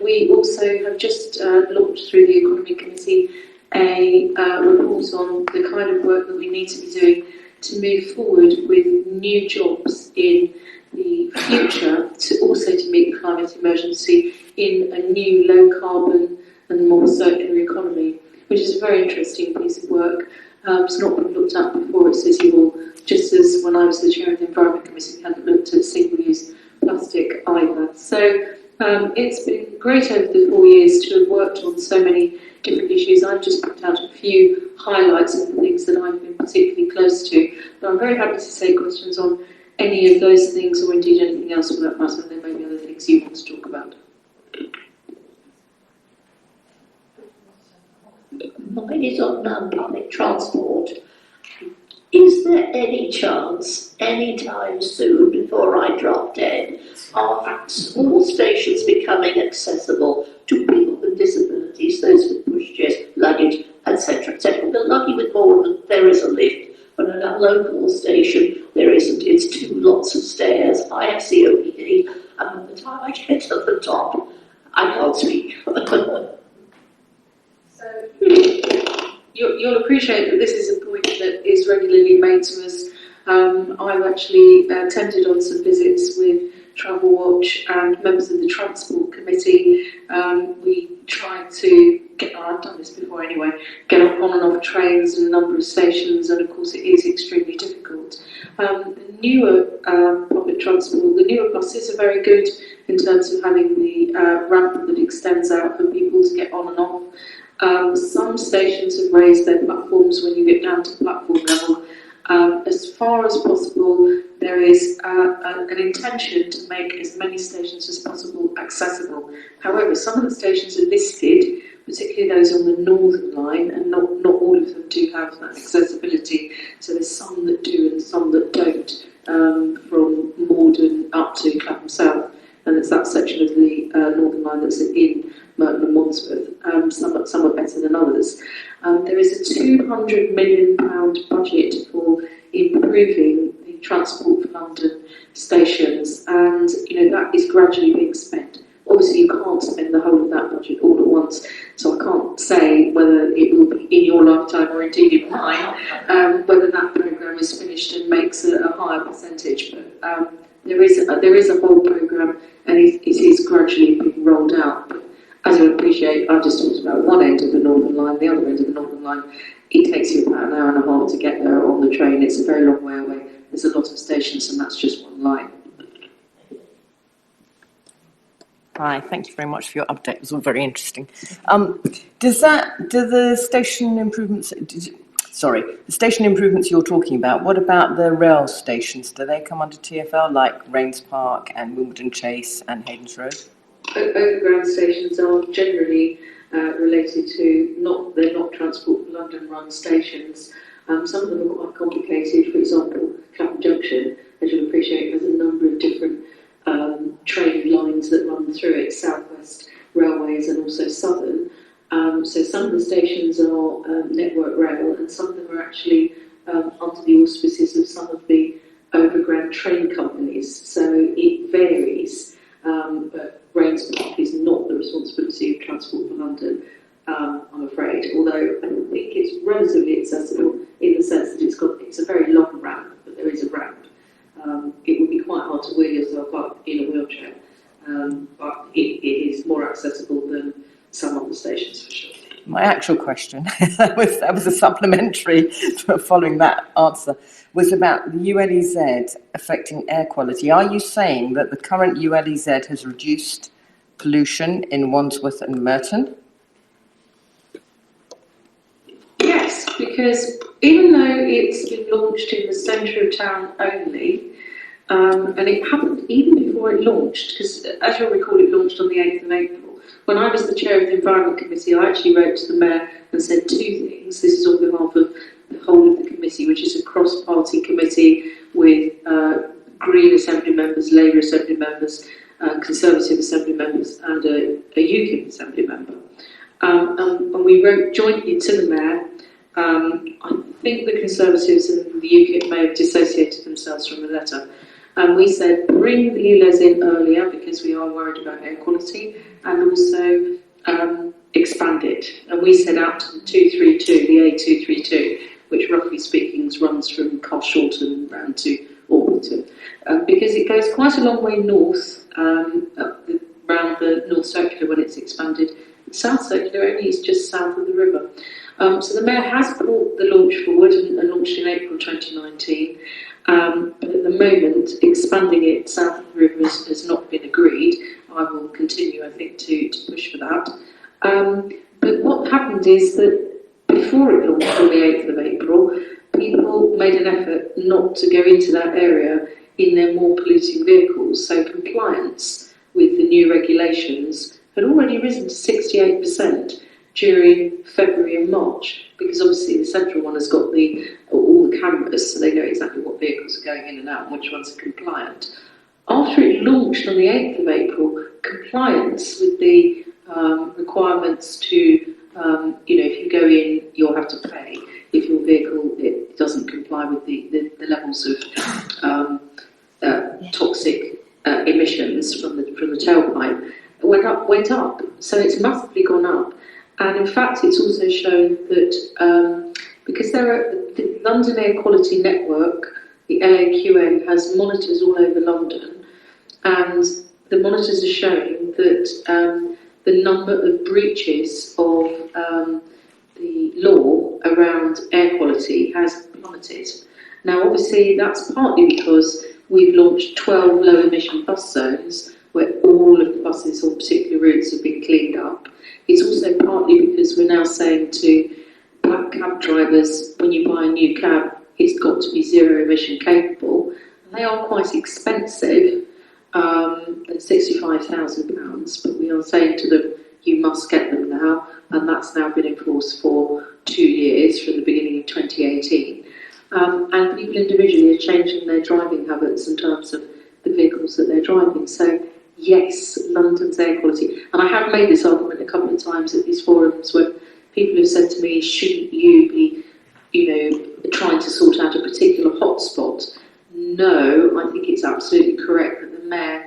we also have just launched through the Economy Committee a report on the kind of work that we need to be doing to move forward with new jobs in the future, to meet the climate emergency in a new low carbon and more circular economy, which is a very interesting piece of work. It's not been looked at before at City Hall, just as when I was the chair of the Environment Committee, we hadn't looked at single-use plastic either. So it's been great over the 4 years to have worked on so many different issues. I've just picked out a few highlights of the things that I've been particularly close to, but I'm very happy to take questions on any of those things, or indeed anything else for that matter. There may be other things you want to talk about. Mine is on public transport. Is there any chance, any time soon, before I drop dead, of small stations becoming accessible to people with disabilities, those with pushchairs, luggage, etc., etc.? We're lucky with Morden, there is a lift, but at a local station, there isn't. It's 2 lots of stairs. I have COPD, and by the time I get to the top, I can't speak. You'll appreciate that this is a point that is regularly made to us I've actually attended on some visits with Travel Watch and members of the Transport Committee. We try to get, I've done this before anyway, get up on and off trains and a number of stations, and of course it is extremely difficult. The newer public transport, the newer buses are very good in terms of having the ramp that extends out for people to get on and off. Some stations have raised their platforms when you get down to platform level. As far as possible, there is an intention to make as many stations as possible accessible. However, some of the stations are listed, particularly those on the Northern Line, and not all of them do have that accessibility. So there's some that do and some that don't, from Morden up to Clapham South, and it's that section of the Northern Line that's in Merton and Wandsworth. Some are better than others. There is a £200 million budget for improving the Transport for London stations, and that is gradually being spent. Obviously, you can't spend the whole of that budget all at once, so I can't say whether it will be in your lifetime or indeed in mine, whether that programme is finished and makes a higher percentage. But there is a whole programme, and it is gradually being rolled out. But as you appreciate, I've just talked about one end of the Northern Line, the other end of the Northern Line. It takes you about an hour and a half to get there on the train. It's a very long way away. There's a lot of stations, and that's just one line. Hi, thank you very much for your update. It was all very interesting. Do the station improvements, the station improvements you're talking about, what about the rail stations? Do they come under TfL, like Rains Park and Wimbledon Chase and Hayden's Road? Overground stations are generally related to, they're not Transport for London run stations. Some of them are quite complicated. For example, Clapham Junction, as you'll appreciate, has a number of different train lines that run through it, South West Railways and also Southern. So some of the stations are Network Rail, and some of them are actually under the auspices of some of the overground train companies. So it varies, but Rains Park is not the responsibility of Transport for London, I'm afraid, although I think it's relatively accessible in the sense that it's a very long ramp, but there is a ramp. It would be quite hard to wheel yourself up in a wheelchair, but it is more accessible than some other stations for sure. My actual question, that was a supplementary following that answer, was about the ULEZ affecting air quality. Are you saying that the current ULEZ has reduced pollution in Wandsworth and Merton? Yes, because even though it's been launched in the centre of town only, and it happened even before it launched, because as you'll recall, it launched on the 8th of April. When I was the chair of the Environment Committee, I actually wrote to the Mayor and said two things. This is on behalf of the whole of the committee, which is a cross-party committee with Green Assembly members, Labour Assembly members, Conservative Assembly members, and a UKIP Assembly member. And we wrote jointly to the Mayor. I think the Conservatives and the UKIP may have dissociated themselves from the letter. And we said, bring the ULEZ in earlier because we are worried about air quality, and also expand it. And we set out to the 232, the A232, which roughly speaking runs from Carshalton round to Orpington, because it goes quite a long way north, around the North Circular when it's expanded. The South Circular only is just south of the river. So the Mayor has brought the launch forward and launched in April 2019. But at the moment, expanding it south of the river has not been agreed. I will continue, I think, to push for that. But what happened is that before it launched on the 8th of April, people made an effort not to go into that area in their more polluting vehicles. So compliance with the new regulations had already risen to 68% during February and March, because obviously the central one has got all the cameras, so they know exactly what vehicles are going in and out and which ones are compliant. After it launched on the 8th of April, compliance with the requirements to, if you go in, you'll have to pay if your vehicle it doesn't comply with the levels of toxic emissions from the tailpipe, went up. So it's massively gone up. And in fact, it's also shown that because the London Air Quality Network the LAQN has monitors all over London, and the monitors are showing that the number of breaches of the law around air quality has plummeted. Now, obviously, that's partly because we've launched 12 low emission bus zones where all of the buses on particular routes have been cleaned up. It's also partly because we're now saying to cab drivers, when you buy a new cab, it's got to be zero emission capable. And they are quite expensive, at £65,000, but we are saying to them, you must get them now, and that's now been enforced for 2 years from the beginning of 2018. And people individually are changing their driving habits in terms of the vehicles that they're driving. So yes, London's air quality. And I have made this argument a couple of times at these forums where people have said to me, shouldn't you be, trying to sort out a particular hotspot? No, I think it's absolutely correct that the Mayor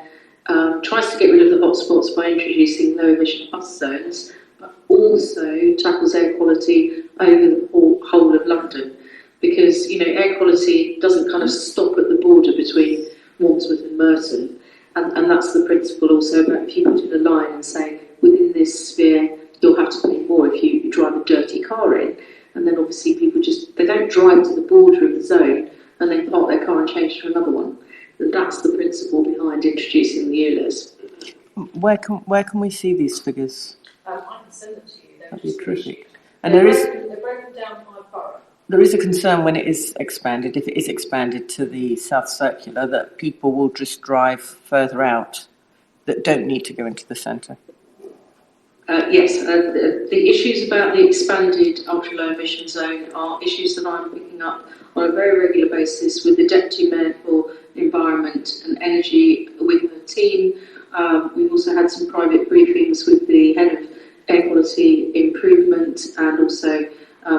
tries to get rid of the hotspots by introducing low emission bus zones, but also tackles air quality over the whole of London. Because, air quality doesn't kind of stop at the border between Wandsworth and Merton. And that's the principle also about if you put in a line and say, within this sphere, you'll have to pay more if you drive a dirty car in. And then obviously people they don't drive to the border of the zone and then park their car and change to another one. And that's the principle behind introducing the ULEZ. Where can we see these figures? I can send them to you. That'd be terrific. And they're broken down by borough. There is a concern when it is expanded, if it is expanded to the South Circular, that people will just drive further out that don't need to go into the centre. Yes, the issues about the expanded ultra-low emission zone are issues that I'm picking up on a very regular basis with the Deputy Mayor for Environment and Energy with her team. We've also had some private briefings with the Head of Air Quality Improvement and also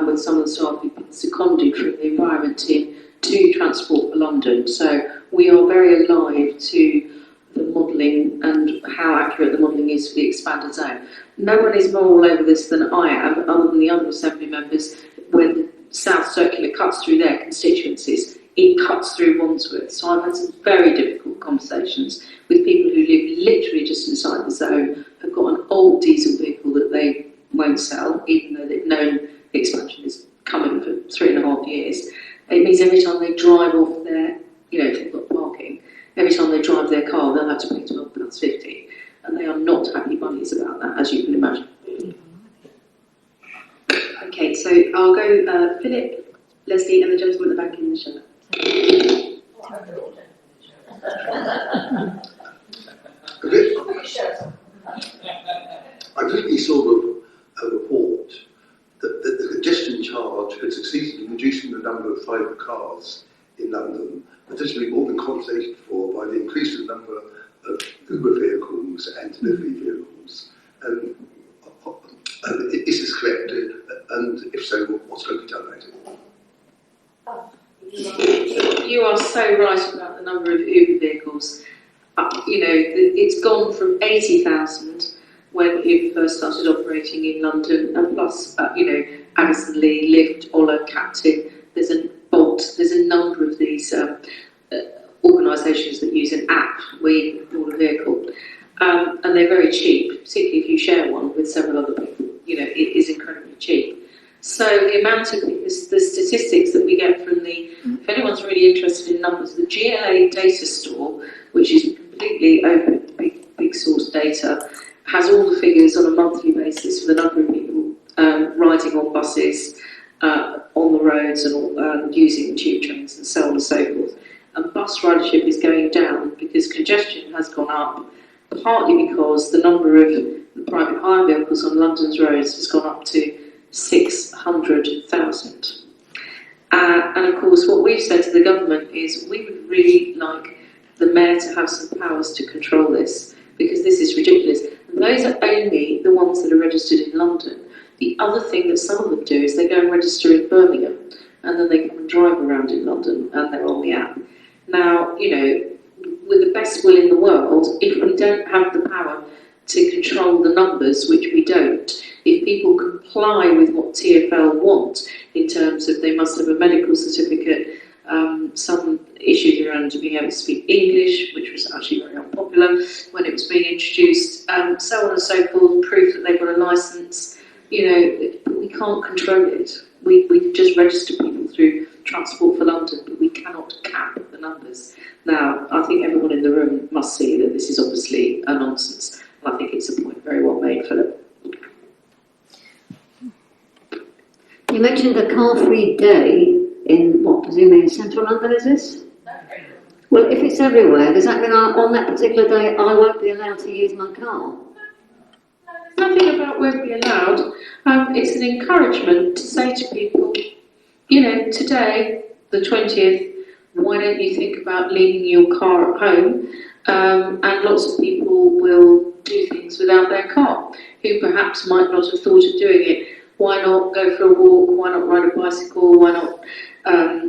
with some of the staff who've been seconded from the Environment team to Transport for London. So we are very alive to the modelling and how accurate the modelling is for the expanded zone. No one is more all over this than I am, other than the other Assembly members, when the South Circular cuts through their constituencies. It cuts through Wandsworth. So I've had some very difficult conversations with people who live literally just inside the zone, have got an old diesel vehicle that they won't sell, even though they've known the expansion is coming for 3.5 years. It means every time they drive off their, if they've got parking, every time they drive their car, they'll have to pay £12.50. And they are not happy bunnies about that, as you can imagine. Okay, so I'll go Philip, Leslie, and the gentleman at the back in the shirt. I recently saw a report that the congestion charge had succeeded in reducing the number of private cars in London, but this has been more than compensated for by the increase in the number of Uber vehicles and delivery vehicles. Is this correct? And if so, what's going to be done about it? You are so right about the number of Uber vehicles. It's gone from 80,000 when Uber first started operating in London, and plus, Addison Lee, Lyft, Ola, Captain. There's a Bolt. There's a number of these organisations that use an app where you can call a vehicle, and they're very cheap, particularly if you share one with several other people. It is incredibly cheap. So the amount of the statistics that we get from if anyone's really interested in numbers, the GLA data store, which is completely open, big source data, has all the figures on a monthly basis for the number of people riding on buses, on the roads and using tube trains and so on and so forth. And bus ridership is going down because congestion has gone up, partly because the number of private hire vehicles on London's roads has gone up to 600,000. And of course, what we've said to the government is we would really like the Mayor to have some powers to control this, because this is ridiculous. And those are only the ones that are registered in London. The other thing that some of them do is they go and register in Birmingham, and then they come and drive around in London, and they're on the app. Now, with the best will in the world, if we don't have the power to control the numbers, which we don't, if people comply with what TfL want in terms of they must have a medical certificate some issues around being able to speak English, which was actually very unpopular when it was being introduced, so on and so forth, proof that they've got a licence. But we can't control it. We can just register people through Transport for London, but we cannot cap the numbers. Now, I think everyone in the room must see that this is obviously a nonsense, and I think it's a point very well made, Philip. You mentioned a car-free day in, what, presumably in central London, is this? Well, if it's everywhere, does that mean on that particular day I won't be allowed to use my car? Nothing about won't be allowed. It's an encouragement to say to people, today, the 20th, why don't you think about leaving your car at home? And lots of people will do things without their car, who perhaps might not have thought of doing it. Why not go for a walk? Why not ride a bicycle? Why not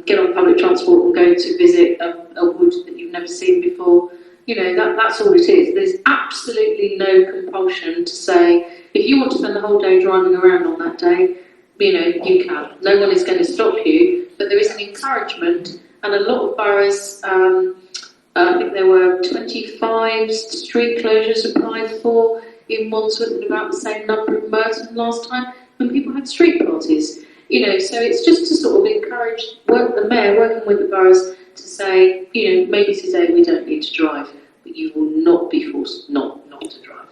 get on public transport and go to visit a wood that you've never seen before? That's all it is. There's absolutely no compulsion to say, if you want to spend the whole day driving around on that day, you can. No one is going to stop you, but there is an encouragement, and a lot of boroughs, I think there were 25 street closures applied for in Wandsworth and about the same number in Merton last time, when people had street parties. So it's just to sort of encourage the mayor working with the boroughs to say, maybe today we don't need to drive, but you will not be forced not to drive.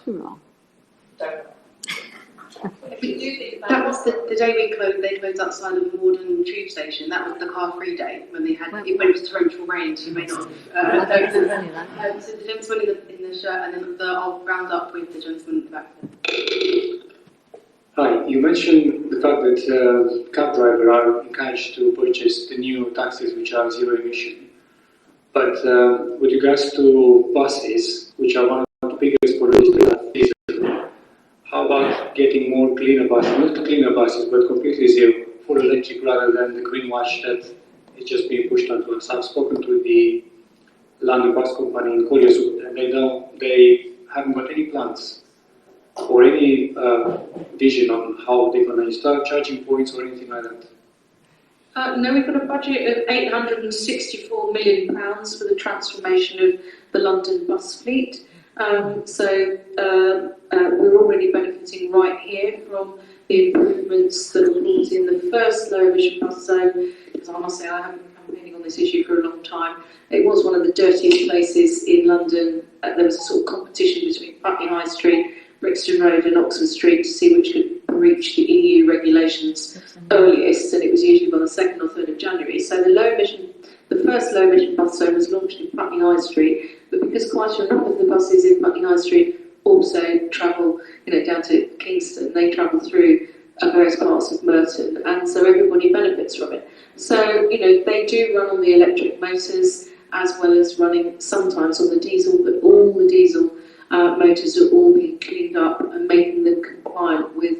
That was the day they closed outside of the Morden tube station. That was the car-free day when they had, when it was torrential rain, so you may not have noticed. So the gentleman in the shirt, and then I'll round up with the gentleman at the back there. Hi, you mentioned the fact that cab drivers are encouraged to purchase the new taxis which are zero emission. But with regards to buses, which are one of the biggest polluters of diesel, how about getting more cleaner buses, not cleaner buses, but completely zero, full electric rather than the greenwash that is just being pushed onto us? I've spoken to the London bus company in Colliers, and they haven't got any plans or any vision on how they're going to start charging points or anything like that. No, we've got a budget of £864 million for the transformation of the London bus fleet. We're already benefiting right here from the improvements that were brought in the first low emission bus zone, because I must say I haven't been campaigning on this issue for a long time. It was one of the dirtiest places in London. There was a sort of competition between Putney High Street, Brixton Road and Oxford Street to see which could reach the EU regulations earliest, and it was usually by the 2nd or 3rd of January. So the first low emission bus zone was launched in Putney High Street, but because quite a number of the buses in Putney High Street also travel, down to Kingston, they travel through various parts of Merton, and so everybody benefits from it. So, they do run on the electric motors as well as running sometimes on the diesel, but all the diesel motors are all being cleaned up and making them compliant with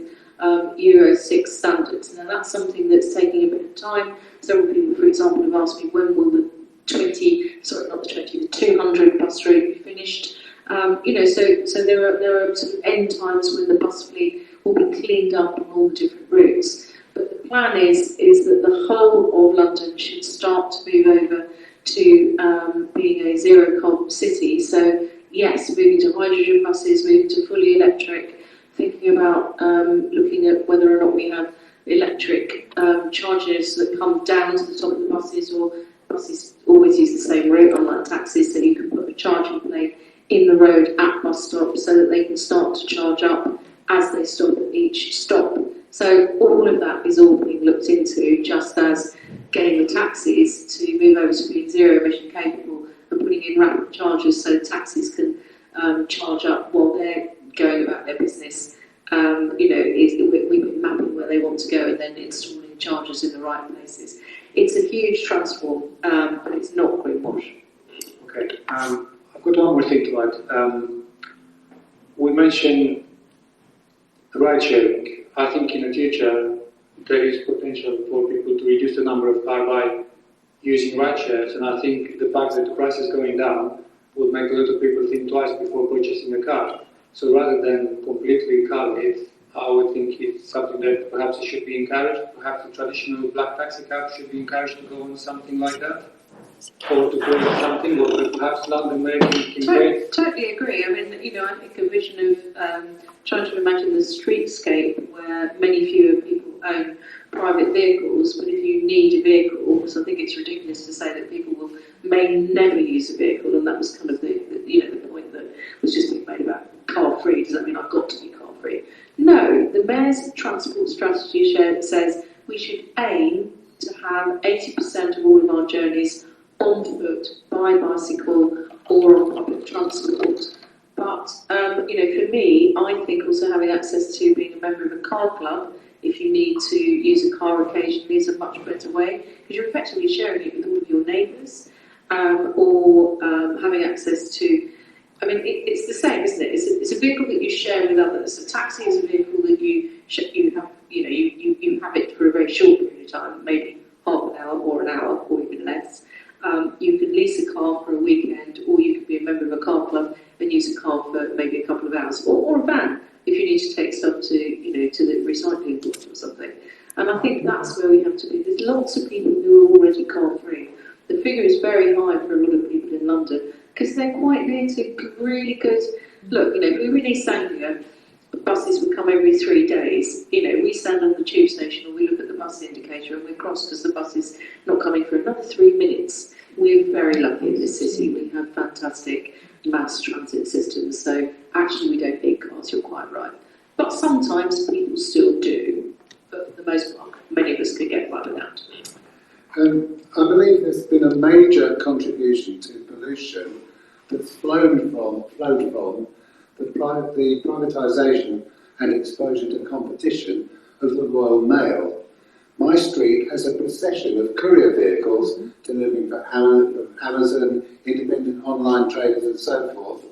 Euro 6 standards. Now that's something that's taking a bit of time. Several people, for example, have asked me when will the 200 bus route be finished. So there are sort of end times when the bus fleet will be cleaned up on all the different routes. But the plan is that the whole of London should start to move over to being a zero carbon city. So yes, moving to hydrogen buses, moving to fully electric, thinking about looking at whether or not we have electric chargers that come down to the top of the buses, or buses always use the same route, unlike taxis, so you can put a charging plate in the road at bus stops so that they can start to charge up as they stop at each stop. So all of that is all being looked into, just as getting the taxis to move over to being zero emission capable and putting in rapid chargers so taxis can charge up while they're going about their business. We've been mapping where they want to go and then installing chargers in the right places. It's a huge transform, but it's not greenwash. Okay, I've got one more thing to add. We mentioned ride sharing. I think in the future there is potential for people to reduce the number of cars by using ride shares, and I think the fact that the price is going down would make a lot of people think twice before purchasing a car. So rather than completely car it, I would think it's something that perhaps it should be encouraged. Perhaps the traditional black taxi cab should be encouraged to go on something like that, or to create something, or perhaps London Mayor can create. Totally agree. I mean, I think a vision of trying to imagine the streetscape where many fewer people own private vehicles, but if you need a vehicle, because I think it's ridiculous to say that people may never use a vehicle, and that was kind of the point that was just being made about car free. Does that mean I've got to be car free? No, the Mayor's transport strategy says we should aim to have 80% of all of our journeys on foot, by bicycle, or on public transport. But, for me, I think also having access to being a member of a car club, if you need to use a car occasionally, is a much better way, because you're effectively sharing it with all of your neighbours, or having access to, it's the same, isn't it? It's a vehicle that you share with others. A taxi is a vehicle that you have it for a very short period of time, maybe half an hour or an hour or even less. You could lease a car for a weekend, or you could be a member of a car club and use a car for maybe a couple of hours, or a van if you need to take stuff to the recycling point or something. And I think that's where we have to be. There's lots of people who are already car free. The figure is very high for a lot of people in London because they're quite near to really good. Look, if we were in St Helier, buses would come every 3 days. We stand on the tube station and we look at the bus indicator and we cross because the bus is not coming for another 3 minutes. We're very lucky in this city. We have fantastic mass transit systems, so actually we don't need cars, you're quite right. But sometimes people still do, but for the most part, many of us could get by without. I believe there's been a major contribution to pollution that's flowed from the privatisation and exposure to competition of the Royal Mail. My street has a procession of courier vehicles delivering for Amazon, independent online traders and so forth.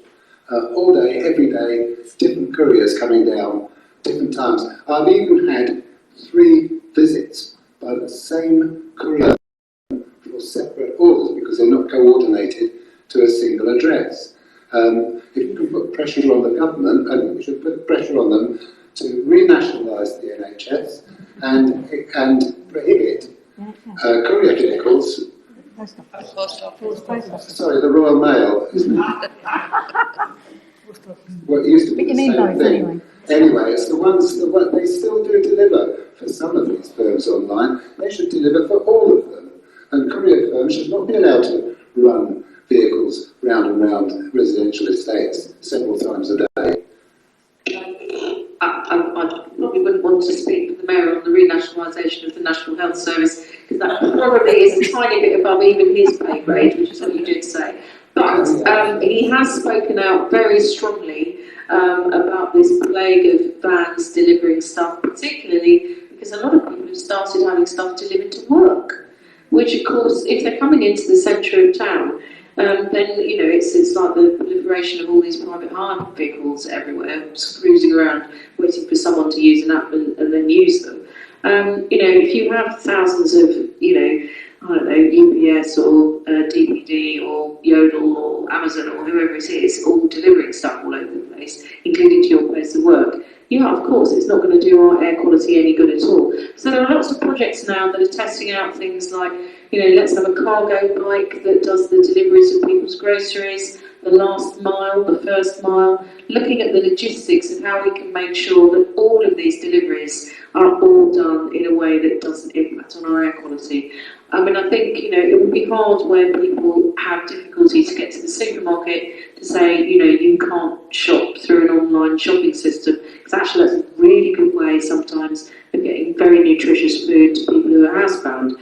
All day, every day, different couriers coming down, different times. I've even had 3 visits by the same courier for separate orders because they're not coordinated to a single address. If you can put pressure on the government, and we should put pressure on them to renationalise the NHS and prohibit courier vehicles. Sorry, the Royal Mail, isn't it? Well, it used to be the same thing. Anyway, it's the ones they still do deliver for some of these firms online. They should deliver for all of them. And courier firms should not be allowed to run vehicles round and round residential estates several times a day. I probably wouldn't want to speak for the Mayor on the renationalisation of the National Health Service, because that probably is a tiny bit above even his pay grade, which is what you did say. But he has spoken out very strongly about this plague of vans delivering stuff, particularly because a lot of people have started having stuff delivered to work, which of course, if they're coming into the centre of town, then it's like the proliferation of all these private hire vehicles everywhere, just cruising around waiting for someone to use an app and then use them. If you have thousands of UPS or DPD or Yodel or Amazon or whoever it is, all delivering stuff all over the place, including to your place of work, of course it's not going to do our air quality any good at all. So there are lots of projects now that are testing out things like, let's have a cargo bike that does the deliveries of people's groceries, the last mile, the first mile, looking at the logistics of how we can make sure that all of these deliveries are all done in a way that doesn't impact on our air quality. I think, it would be hard where people have difficulty to get to the supermarket to say, you can't shop through an online shopping system, because actually that's a really good way sometimes of getting very nutritious food to people who are housebound.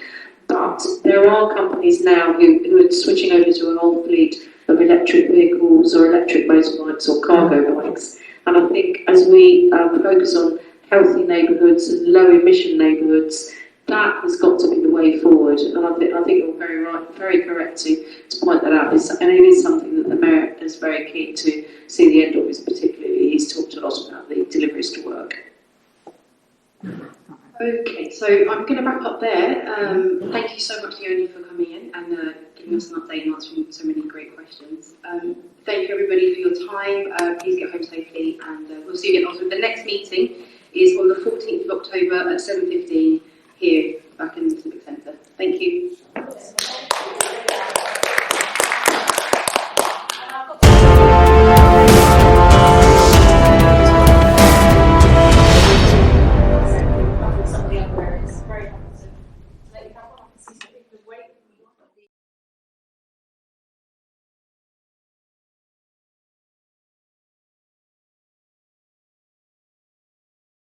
But there are companies now who are switching over to a whole fleet of electric vehicles or electric motorbikes or cargo bikes. And I think as we focus on healthy neighbourhoods and low emission neighbourhoods, that has got to be the way forward. And I think you're very right, very correct to point that out. And it is something that the Mayor is very keen to see the end of, particularly he's talked a lot about the deliveries to work. Okay, so I'm going to wrap up there. Thank you so much, Leonie, for coming in and giving us an update and answering so many great questions. Thank you, everybody, for your time. Please get home safely, and we'll see you again. Also, the next meeting is on the 14th of October at 7:15 here back in the Civic Centre. Thank you. Some of the other areas, very competent. So you have one office, the wait